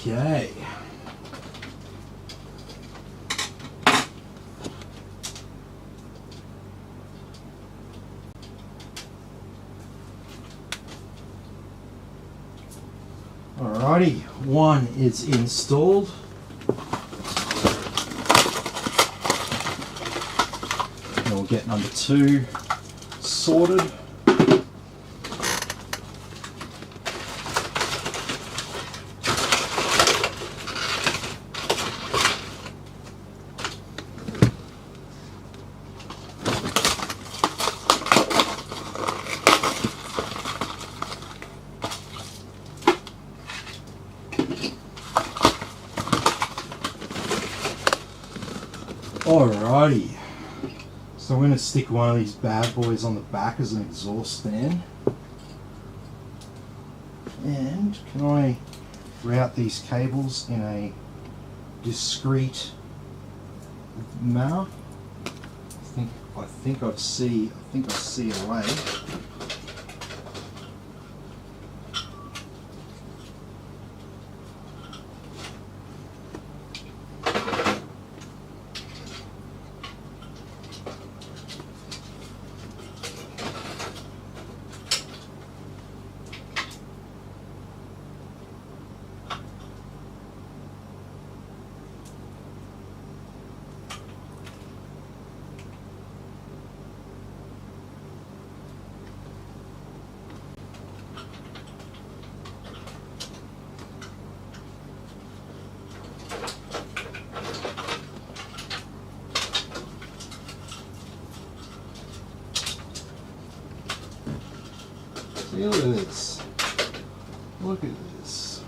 Okay. Alrighty, one is installed. And we'll get number 2 sorted. Alrighty, so I'm going to stick one of these bad boys on the back as an exhaust fan. And can I route these cables in a discrete manner? I think I see a way. See, look at this. Look at this.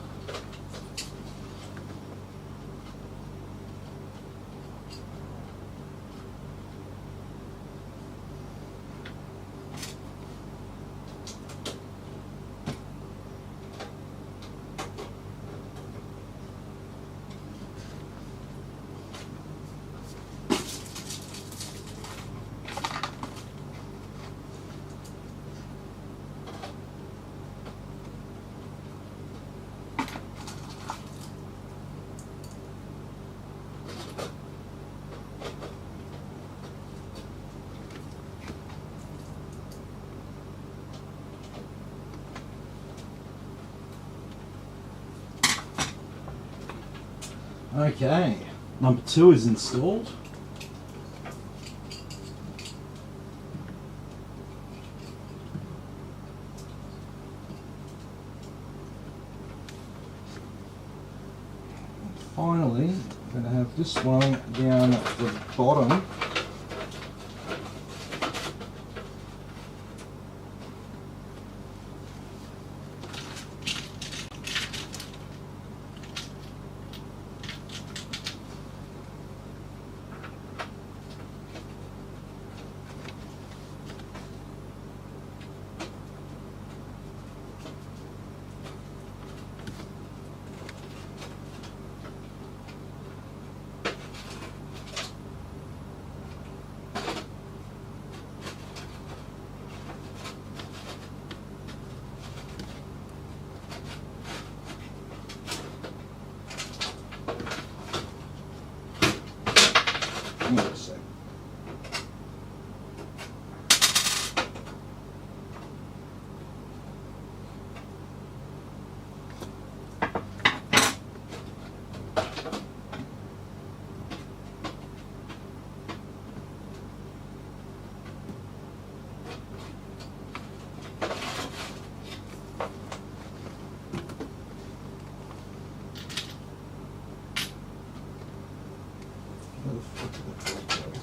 Okay, number 2 is installed. Finally, I'm going to have this one down the bottom. Hang on a sec. Where the fuck did that plug go?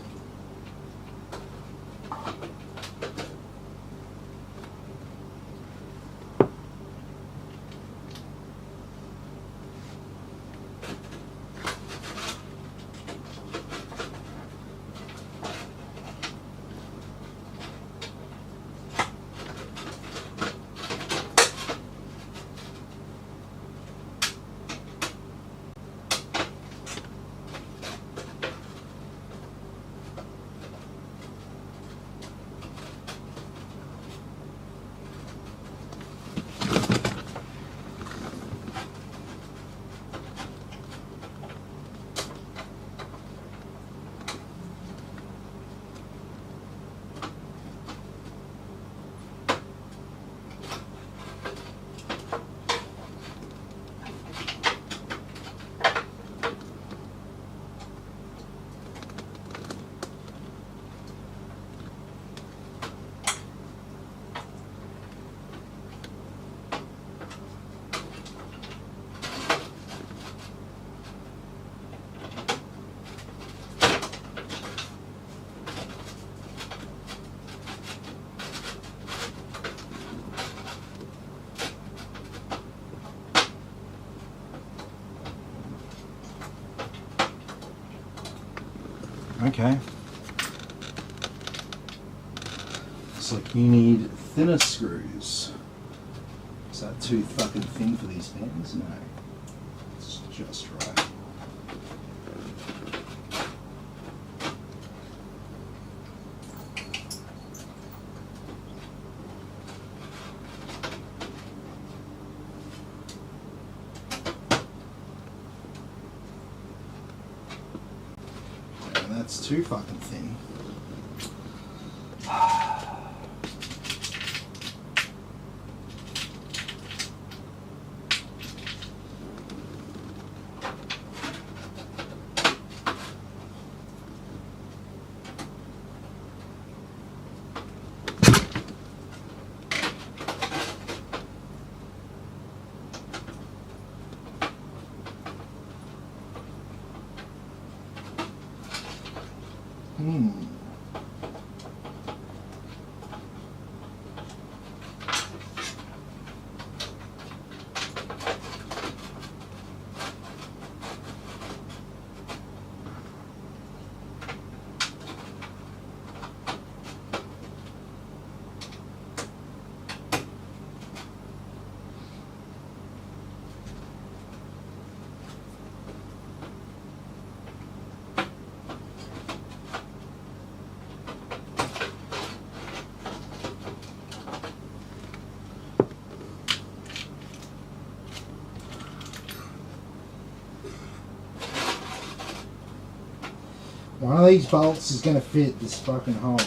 Okay. Looks like you need thinner screws. Is that too fucking thin for these pins? No. It's just right. And that's too fucking thin. One of these bolts is going to fit this fucking hole.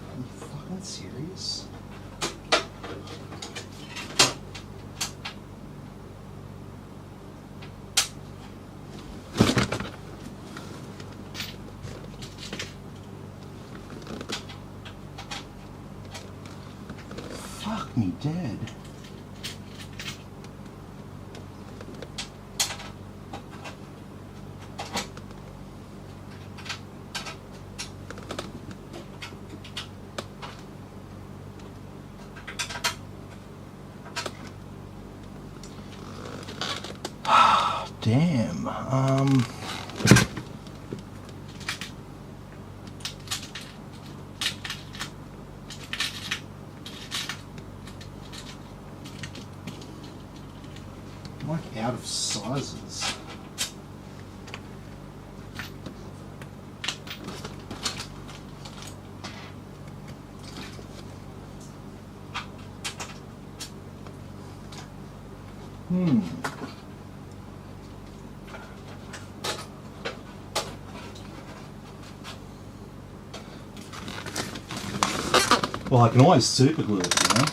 Are you fucking serious? Fuck me dead. Damn. I'm like out of sizes. Well, I can always super glue it, you know?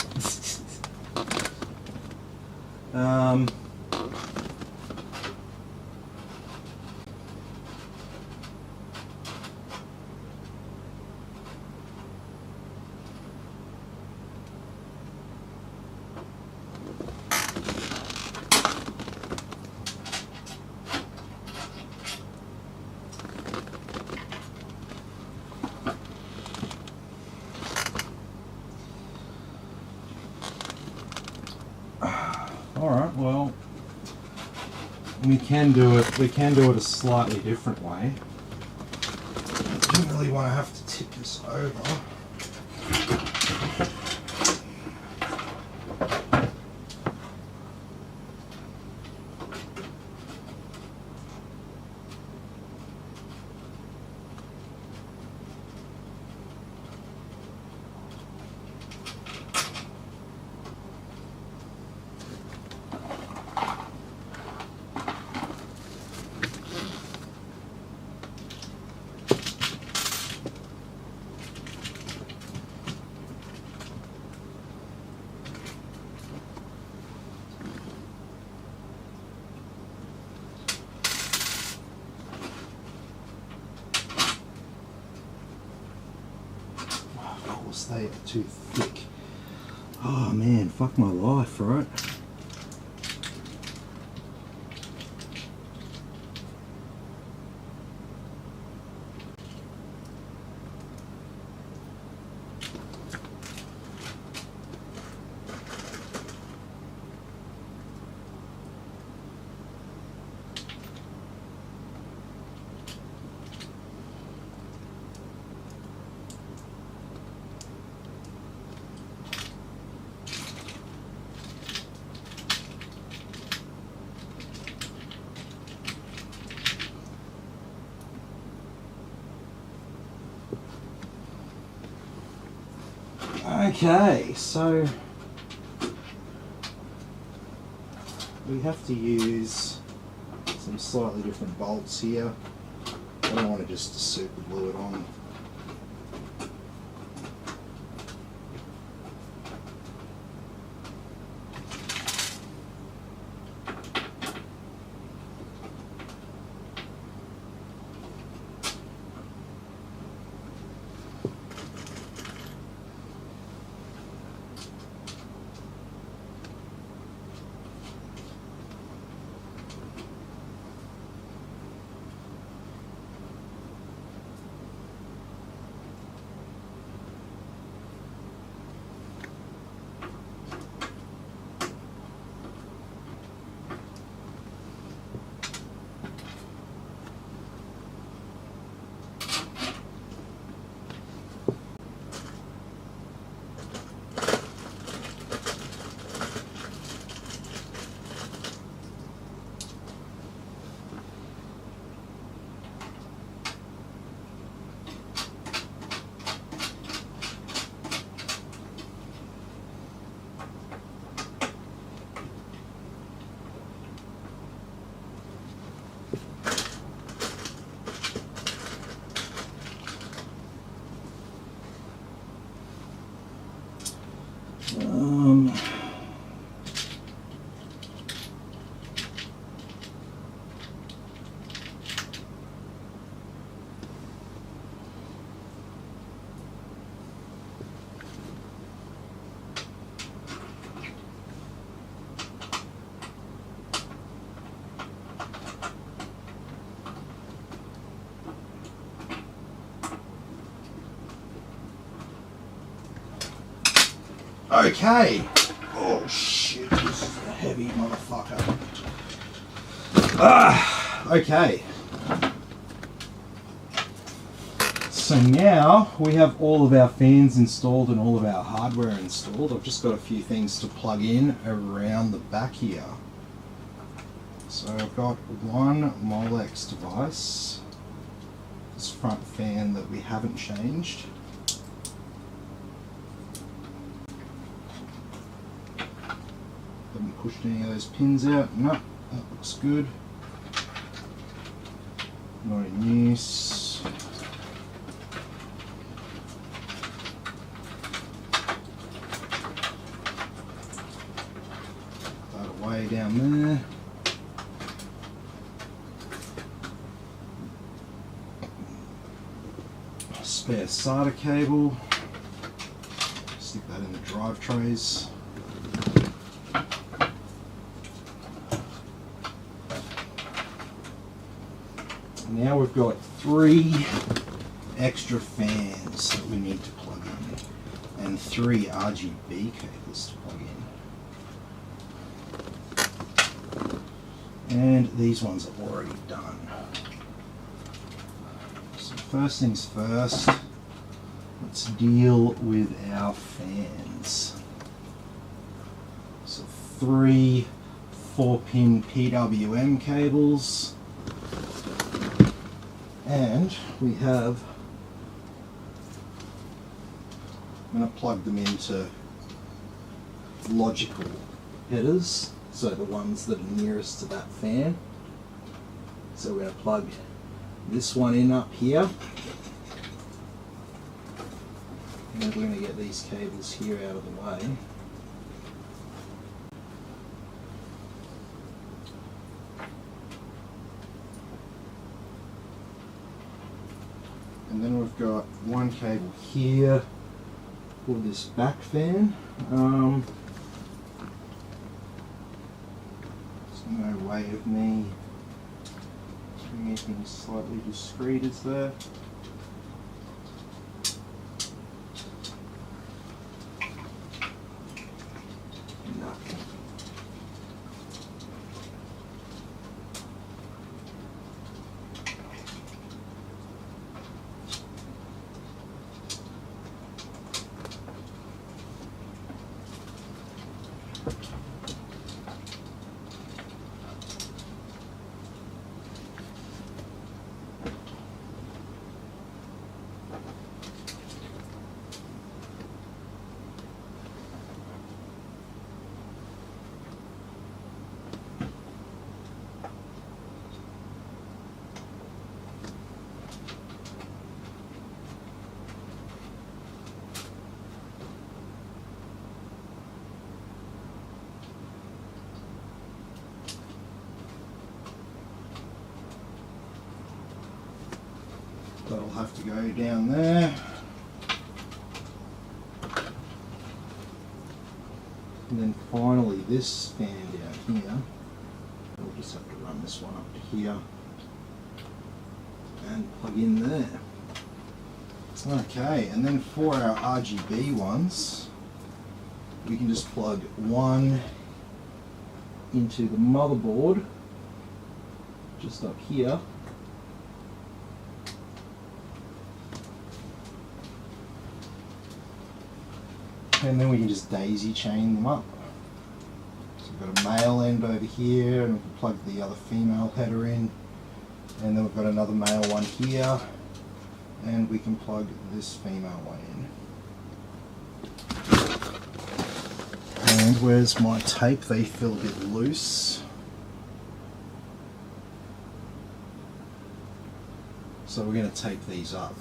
Alright, well, we can do it a slightly different way. I don't really want to have to tip this over. They are too thick. Oh man, fuck my life, right? Okay, so we have to use some slightly different bolts here. I don't want to just super glue it on. Okay. Oh shit, this is a heavy motherfucker. Okay. So now we have all of our fans installed and all of our hardware installed. I've just got a few things to plug in around the back here. So I've got one Molex device, this front fan that we haven't changed. Haven't pushed any of those pins out. No, that looks good. Not in use. That away down there. Spare SATA cable. Stick that in the drive trays. Now we've got 3 extra fans that we need to plug in and 3 RGB cables to plug in. And these ones are already done. So first things first, let's deal with our fans. So 3 4-pin PWM cables. And we have, I'm going to plug them into logical headers, so the ones that are nearest to that fan. So we're going to plug this one in up here. And then we're going to get these cables here out of the way. And then we've got one cable here for this back fan. There's no way of me doing anything slightly discreet, is there? Nothing. have to go down there. And then finally this fan down here, we'll just have to run this one up to here and plug in there. Okay, and then for our RGB ones, we can just plug one into the motherboard, just up here. And then we can just daisy chain them up. So we've got a male end over here, and we can plug the other female header in. And then we've got another male one here, and we can plug this female one in. And where's my tape? They feel a bit loose. So we're going to tape these up.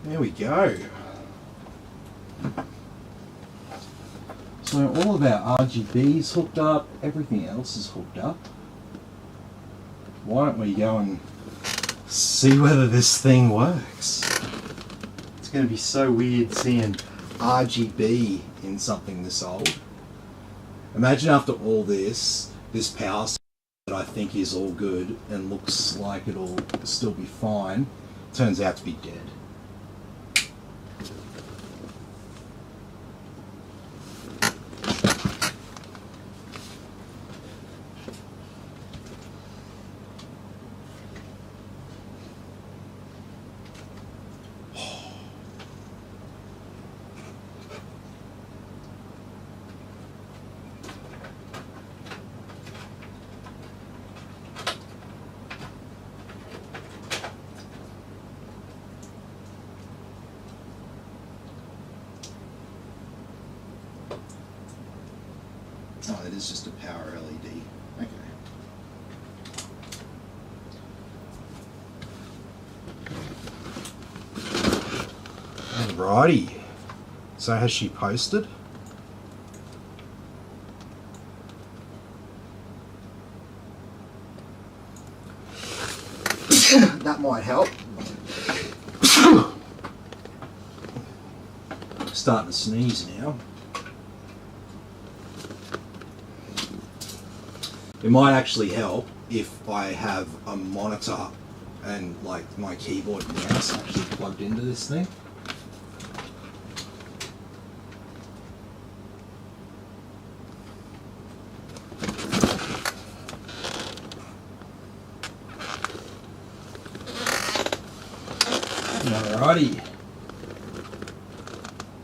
There we go. So all of our RGB's hooked up, everything else is hooked up. Why don't we go and see whether this thing works? It's going to be so weird seeing RGB in something this old. Imagine after all this power that I think is all good and looks like it'll still be fine, turns out to be dead. Oh, it is just a power LED. Okay. Alrighty. So has she posted? That might help. Starting to sneeze now. It might actually help if I have a monitor and like my keyboard and mouse actually plugged into this thing. Alrighty.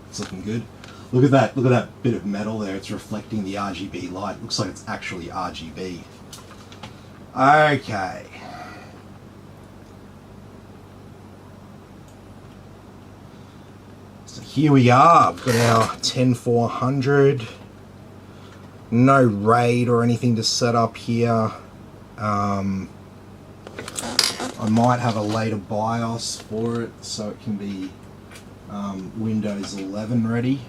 It's looking good. Look at that bit of metal there. It's reflecting the RGB light. Looks like it's actually RGB. Okay. So here we are. We've got our 10400. No RAID or anything to set up here. I might have a later BIOS for it so it can be Windows 11 ready.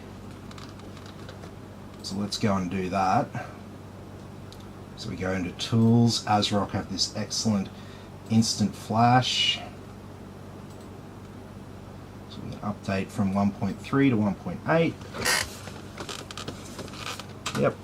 So let's go and do that. So we go into Tools. ASRock have this excellent instant flash. So we can update from 1.3 to 1.8. Yep.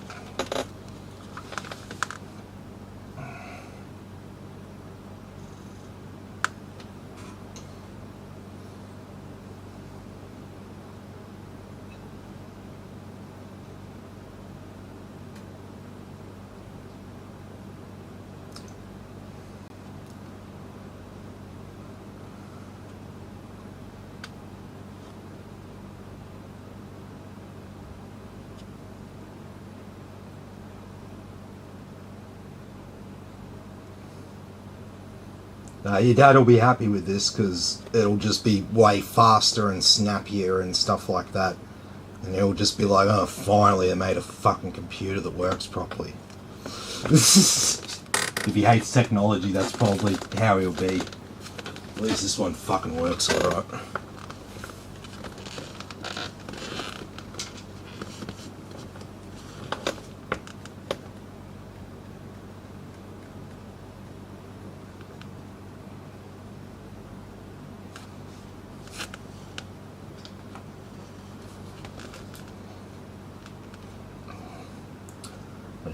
Your dad will be happy with this because it'll just be way faster and snappier and stuff like that. And he'll just be like, oh, finally I made a fucking computer that works properly. If he hates technology, that's probably how he'll be. At least this one fucking works alright.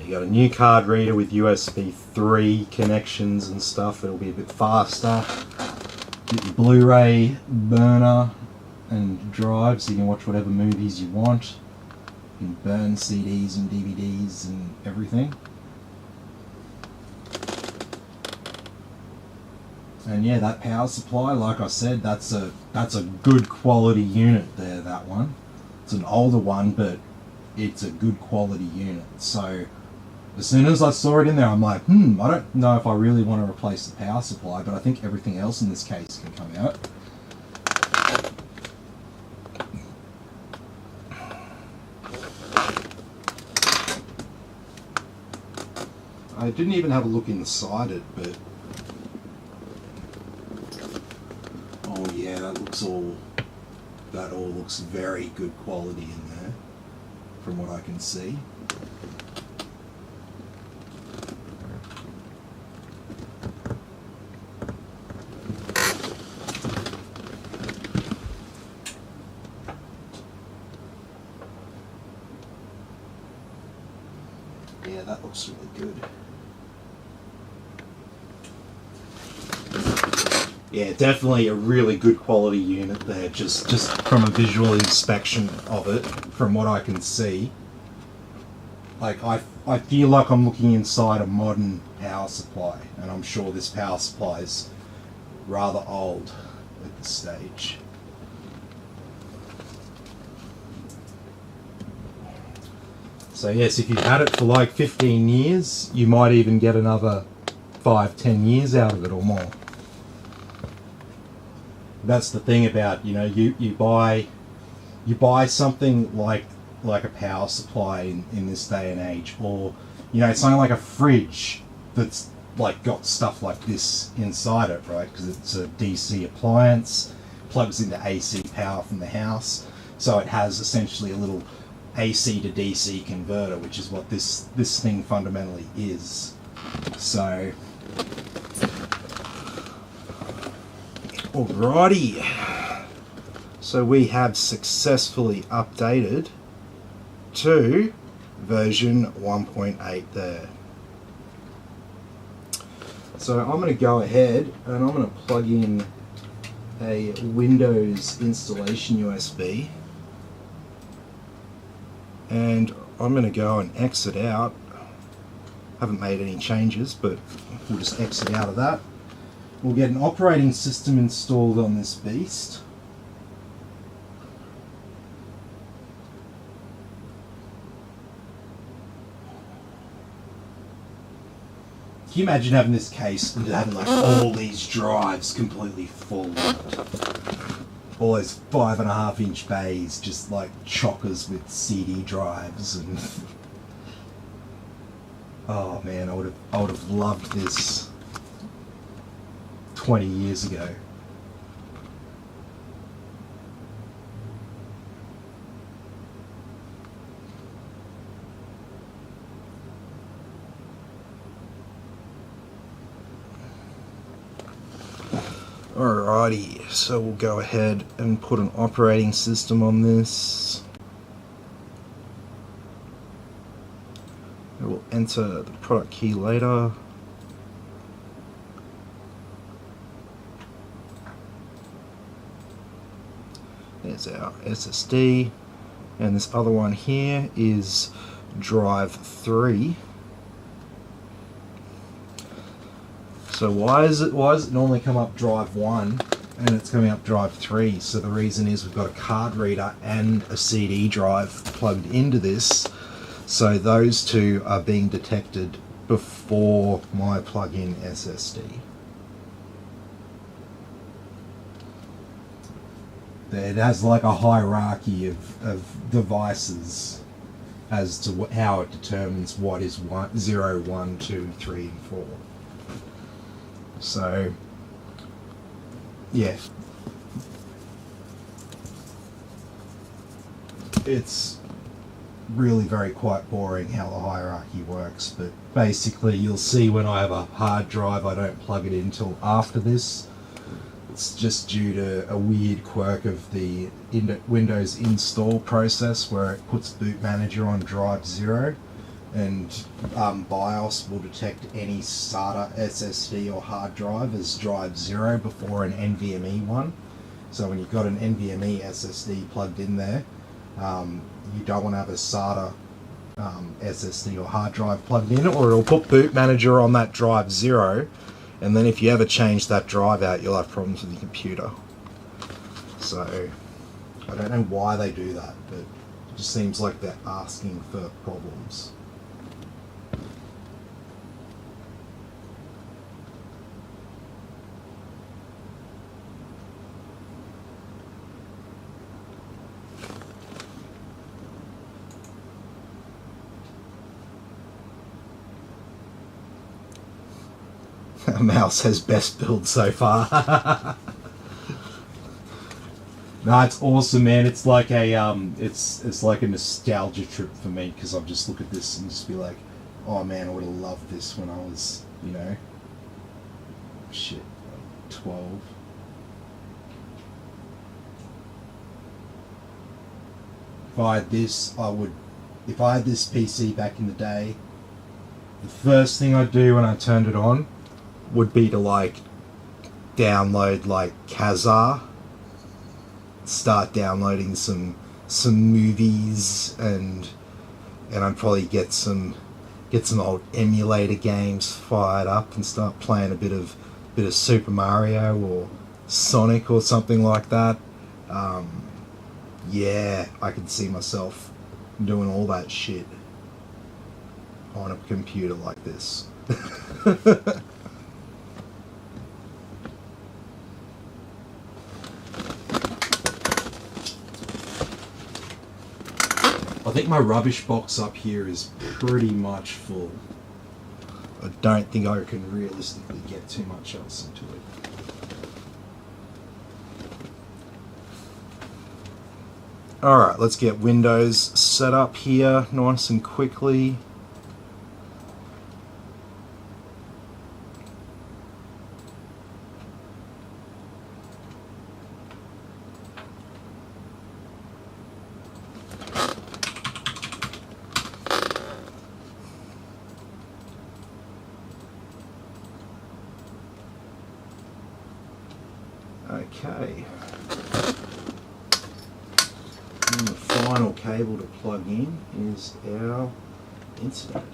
You got a new card reader with USB 3 connections and stuff. It'll be a bit faster. Get your Blu-ray burner and drive so you can watch whatever movies you want. You can burn CDs and DVDs and everything. And yeah, that power supply, like I said, that's a good quality unit there, that one. It's an older one, but it's a good quality unit. So as soon as I saw it in there, I'm like, I don't know if I really want to replace the power supply, but I think everything else in this case can come out. I didn't even have a look inside it, but oh yeah, that all looks very good quality in there, from what I can see. Yeah, that looks really good. Yeah, definitely a really good quality unit there, just from a visual inspection of it, from what I can see. Like, I feel like I'm looking inside a modern power supply, and I'm sure this power supply is rather old at this stage. So yes, if you've had it for like 15 years, you might even get another 5-10 years out of it or more. That's the thing about, you buy something like a power supply in this day and age, or something like a fridge that's like got stuff like this inside it, right? Because it's a DC appliance, plugs into AC power from the house, so it has essentially a little AC to DC converter, which is what this thing fundamentally is. So alrighty, so we have successfully updated to version 1.8 there. So I'm going to go ahead and I'm going to plug in a Windows installation USB, and I'm going to go and exit out. Haven't made any changes, but we'll just exit out of that. We'll get an operating system installed on this beast. Can you imagine having this case and having like all these drives completely full? All those 5.5-inch bays just like chockers with CD drives and oh man, I would have loved this 20 years ago. Alrighty, so we'll go ahead and put an operating system on this. We'll enter the product key later. There's our SSD, and this other one here is drive 3. So why is it normally come up drive 1 and it's coming up drive 3? So the reason is we've got a card reader and a CD drive plugged into this, so those two are being detected before my plug-in SSD. It has like a hierarchy of devices as to how it determines what is 0, 1, 2, 3, and 4. So, yeah. It's really quite boring how the hierarchy works, but basically you'll see when I have a hard drive I don't plug it in until after this. It's just due to a weird quirk of the Windows install process where it puts boot manager on drive 0 and BIOS will detect any SATA SSD or hard drive as drive 0 before an NVMe one. So when you've got an NVMe SSD plugged in there, you don't want to have a SATA SSD or hard drive plugged in, or it'll put boot manager on that drive 0, and then if you ever change that drive out you'll have problems with your computer. So I don't know why they do that, but it just seems like they're asking for problems. Mouse has best build so far. No, it's awesome, man. It's like a it's like a nostalgia trip for me, because I'll just look at this and just be like, oh man, I would have loved this when I was, 12. If I had this, if I had this PC back in the day, the first thing I'd do when I turned it on would be to download Kazaa, start downloading some movies, and I'd probably get some old emulator games fired up and start playing a bit of Super Mario or Sonic or something like that. Yeah, I could see myself doing all that shit on a computer like this. I think my rubbish box up here is pretty much full. I don't think I can realistically get too much else into it. Alright, let's get Windows set up here nice and quickly. Okay. And the final cable to plug in is our internet.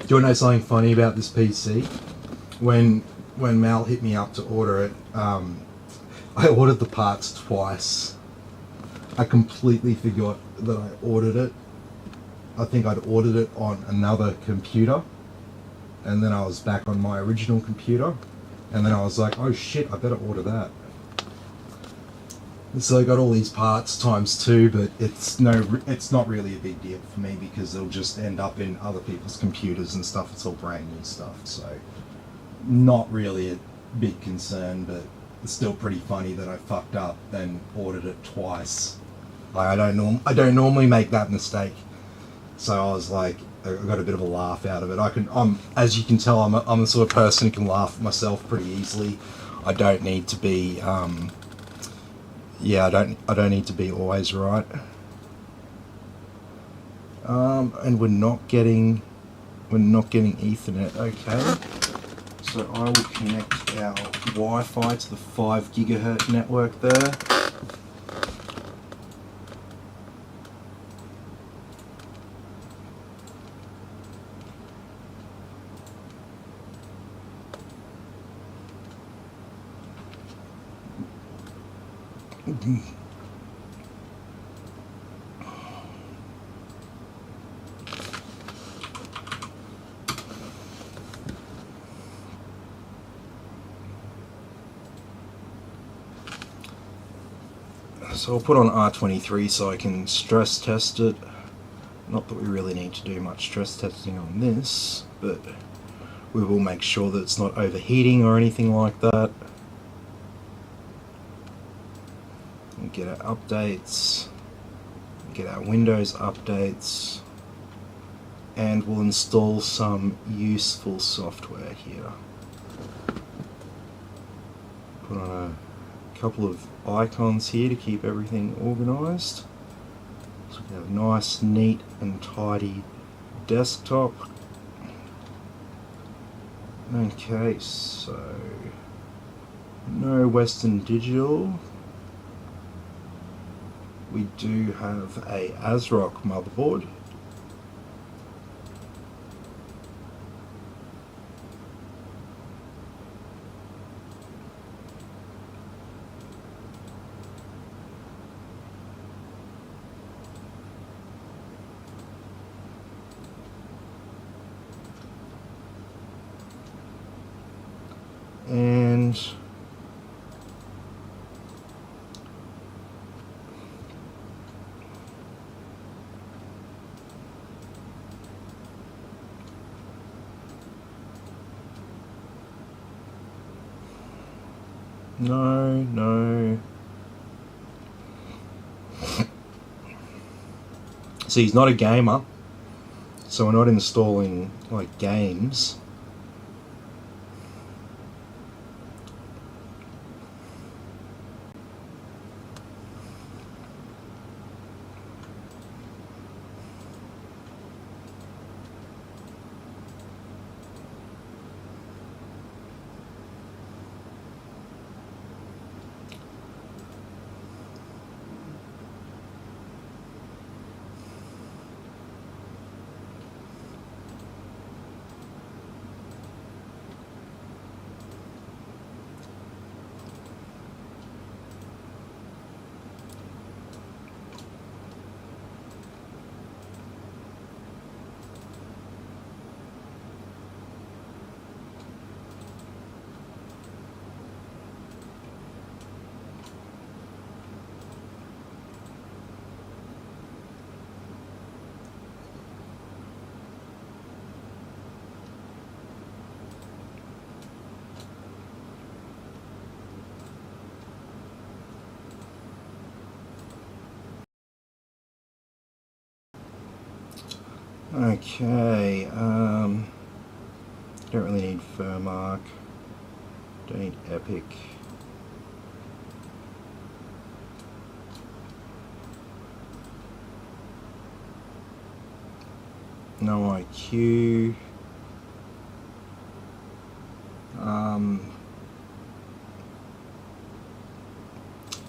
Do you want to know something funny about this PC? When Mal hit me up to order it, I ordered the parts twice. I completely forgot that I ordered it. I think I'd ordered it on another computer, and then I was back on my original computer, and then I was like, oh shit, I better order that. And so I got all these parts times 2, but it's not really a big deal for me because they'll just end up in other people's computers and stuff. It's all brand new stuff, so not really a big concern, but it's still pretty funny that I fucked up and ordered it twice. I don't normally make that mistake, so I was like, I got a bit of a laugh out of it. As you can tell, I'm the sort of person who can laugh at myself pretty easily. I don't need to be I don't need to be always right. And we're not getting Ethernet. Okay. So I will connect our Wi-Fi to the 5 gigahertz network there. So I'll put on R23 so I can stress test it. Not that we really need to do much stress testing on this, but we will make sure that it's not overheating or anything like that. And get our updates, get our Windows updates, and we'll install some useful software here. Put on a couple of icons here to keep everything organized. So we have a nice, neat and tidy desktop. Okay, so no Western Digital. We do have a Atx motherboard. And no. See, he's not a gamer, so we're not installing like games. Okay, don't really need Firmark, don't need Epic. No IQ.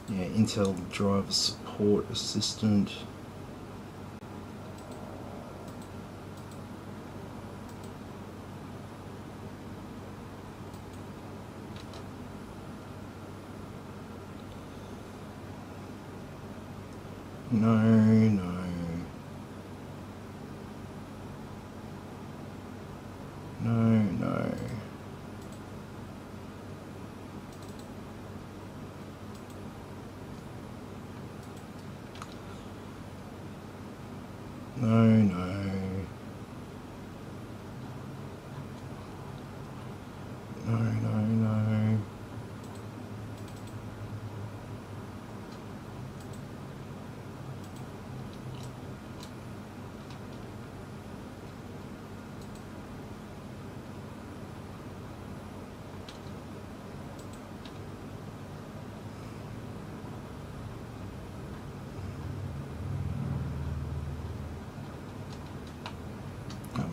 Yeah, Intel Driver Support Assistant. No.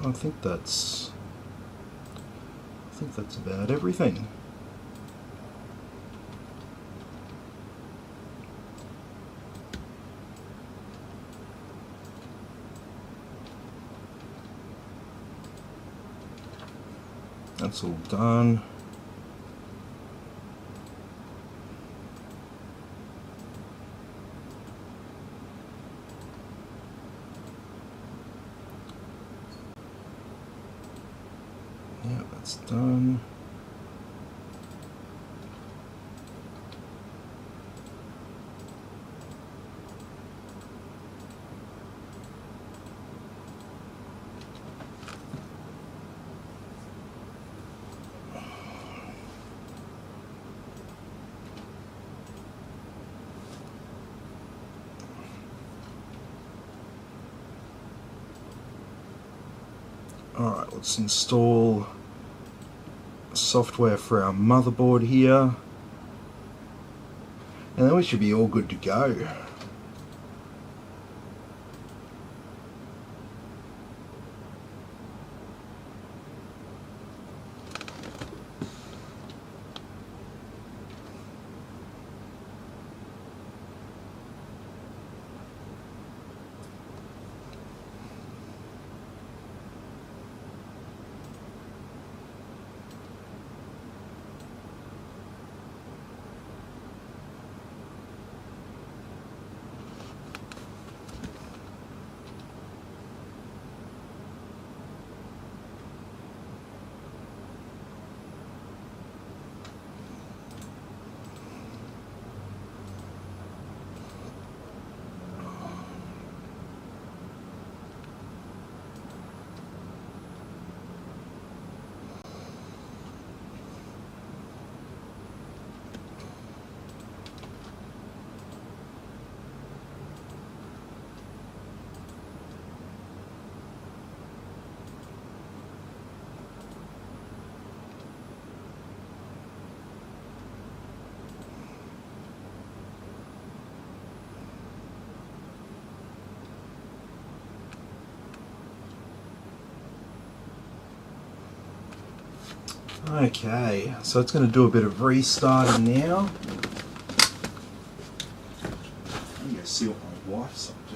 I think that's about everything. That's all done. That's done. Alright, let's install software for our motherboard here, and then we should be all good to go. Okay, so it's going to do a bit of restarting now. I'm going to see what my wife's up to.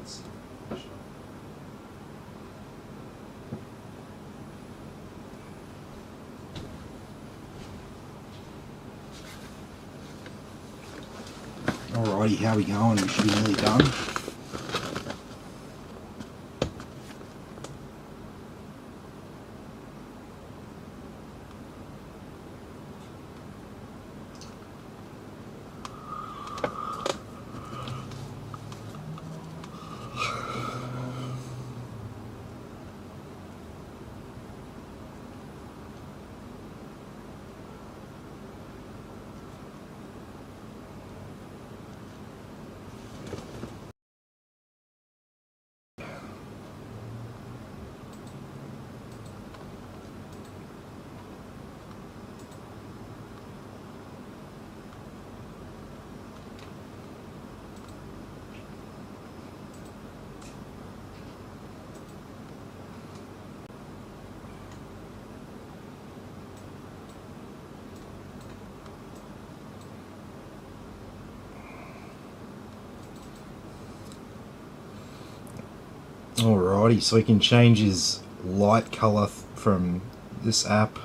Let's see. Alrighty, how we going? We should be nearly done. Alrighty, so we can change his light color from this app.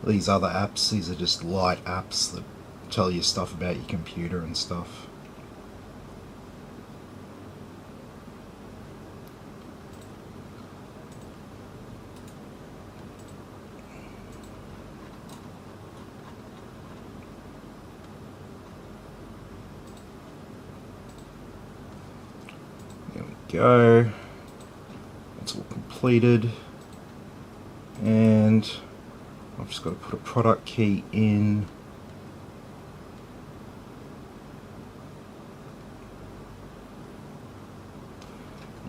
These other apps, these are just light apps that tell you stuff about your computer and stuff. Go. It's all completed, and I've just got to put a product key in.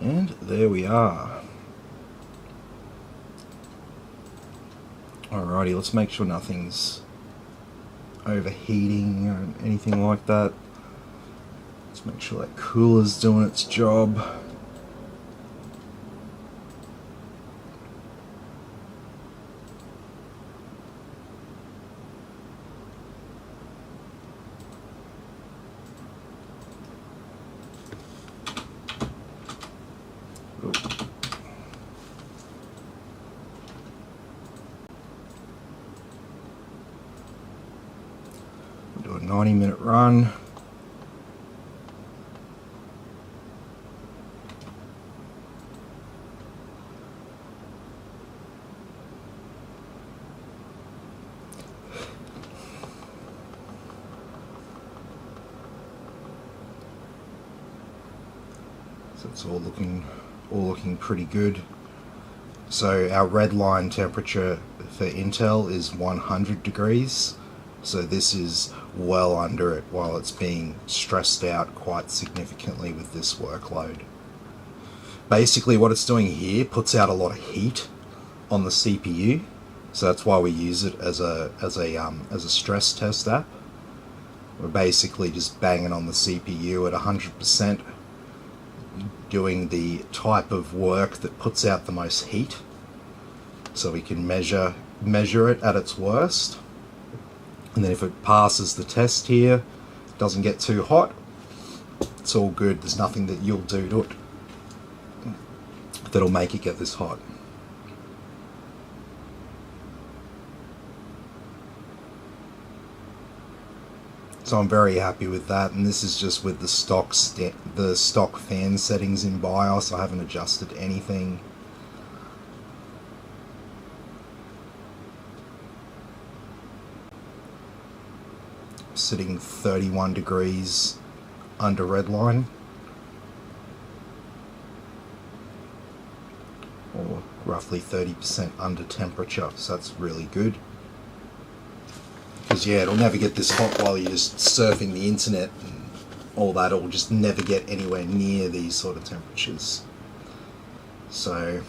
And there we are. Alrighty, let's make sure nothing's overheating or anything like that. Let's make sure that cooler's doing its job. Do a 90-minute run. So it's all looking pretty good. So our red line temperature for Intel is 100 degrees. So this is well under it while it's being stressed out quite significantly with this workload. Basically what it's doing here puts out a lot of heat on the CPU. So that's why we use it as a stress test app. We're basically just banging on the CPU at 100%, doing the type of work that puts out the most heat, so we can measure it at its worst. And then if it passes the test here, doesn't get too hot, it's all good. There's nothing that you'll do to it that'll make it get this hot. So I'm very happy with that, and this is just with the stock fan settings in BIOS. I haven't adjusted anything. Sitting 31 degrees under redline, or roughly 30% under temperature, so that's really good. Because yeah, it'll never get this hot while you're just surfing the internet and all that. It'll just never get anywhere near these sort of temperatures. So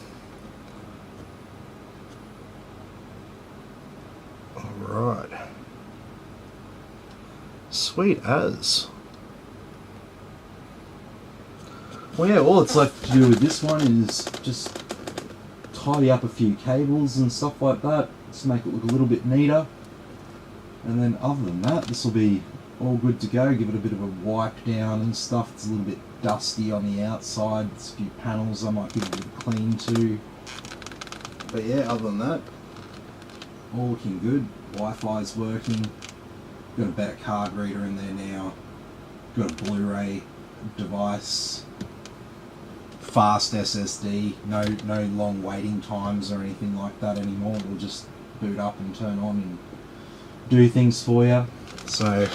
alright, sweet as. Well yeah, all it's left to do with this one is just tidy up a few cables and stuff like that, just make it look a little bit neater. And then other than that, this will be all good to go. Give it a bit of a wipe down and stuff. It's a little bit dusty on the outside. There's a few panels I might give it a bit of clean to. But yeah, other than that, all looking good. Wi-Fi's working. Got a better card reader in there now. Got a Blu-ray device. Fast SSD. No long waiting times or anything like that anymore. It'll just boot up and turn on and do things for you. So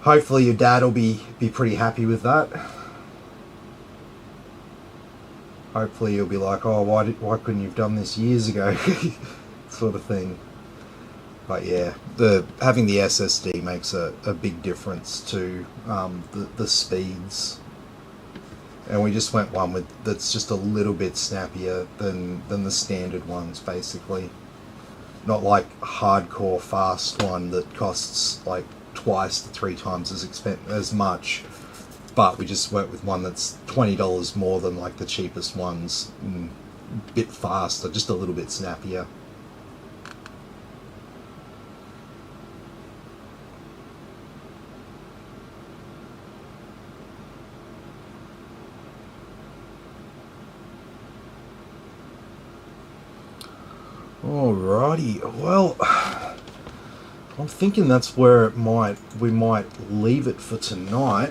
hopefully your dad will be pretty happy with that. Hopefully you'll be like, oh, why couldn't you have done this years ago? Sort of thing. But yeah, having the SSD makes a big difference to the speeds. And we just went one that's just a little bit snappier than the standard ones, basically. Not like a hardcore fast one that costs like twice to 3 times as much. But we just went with one that's $20 more than like the cheapest ones, and a bit faster, just a little bit snappier. Alrighty, well, I'm thinking that's where we might leave it for tonight,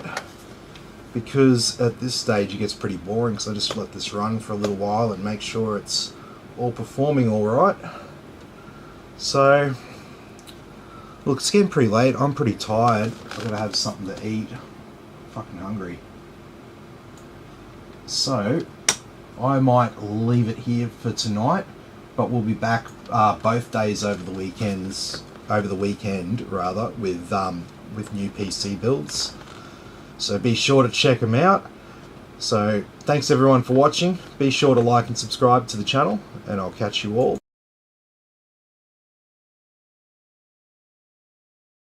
because at this stage it gets pretty boring, so I just let this run for a little while and make sure it's all performing alright. So, look, it's getting pretty late, I'm pretty tired, I've got to have something to eat, I'm fucking hungry. So, I might leave it here for tonight, but we'll be back both days over the weekend with new PC builds. So be sure to check them out. So thanks everyone for watching. Be sure to like and subscribe to the channel, and I'll catch you all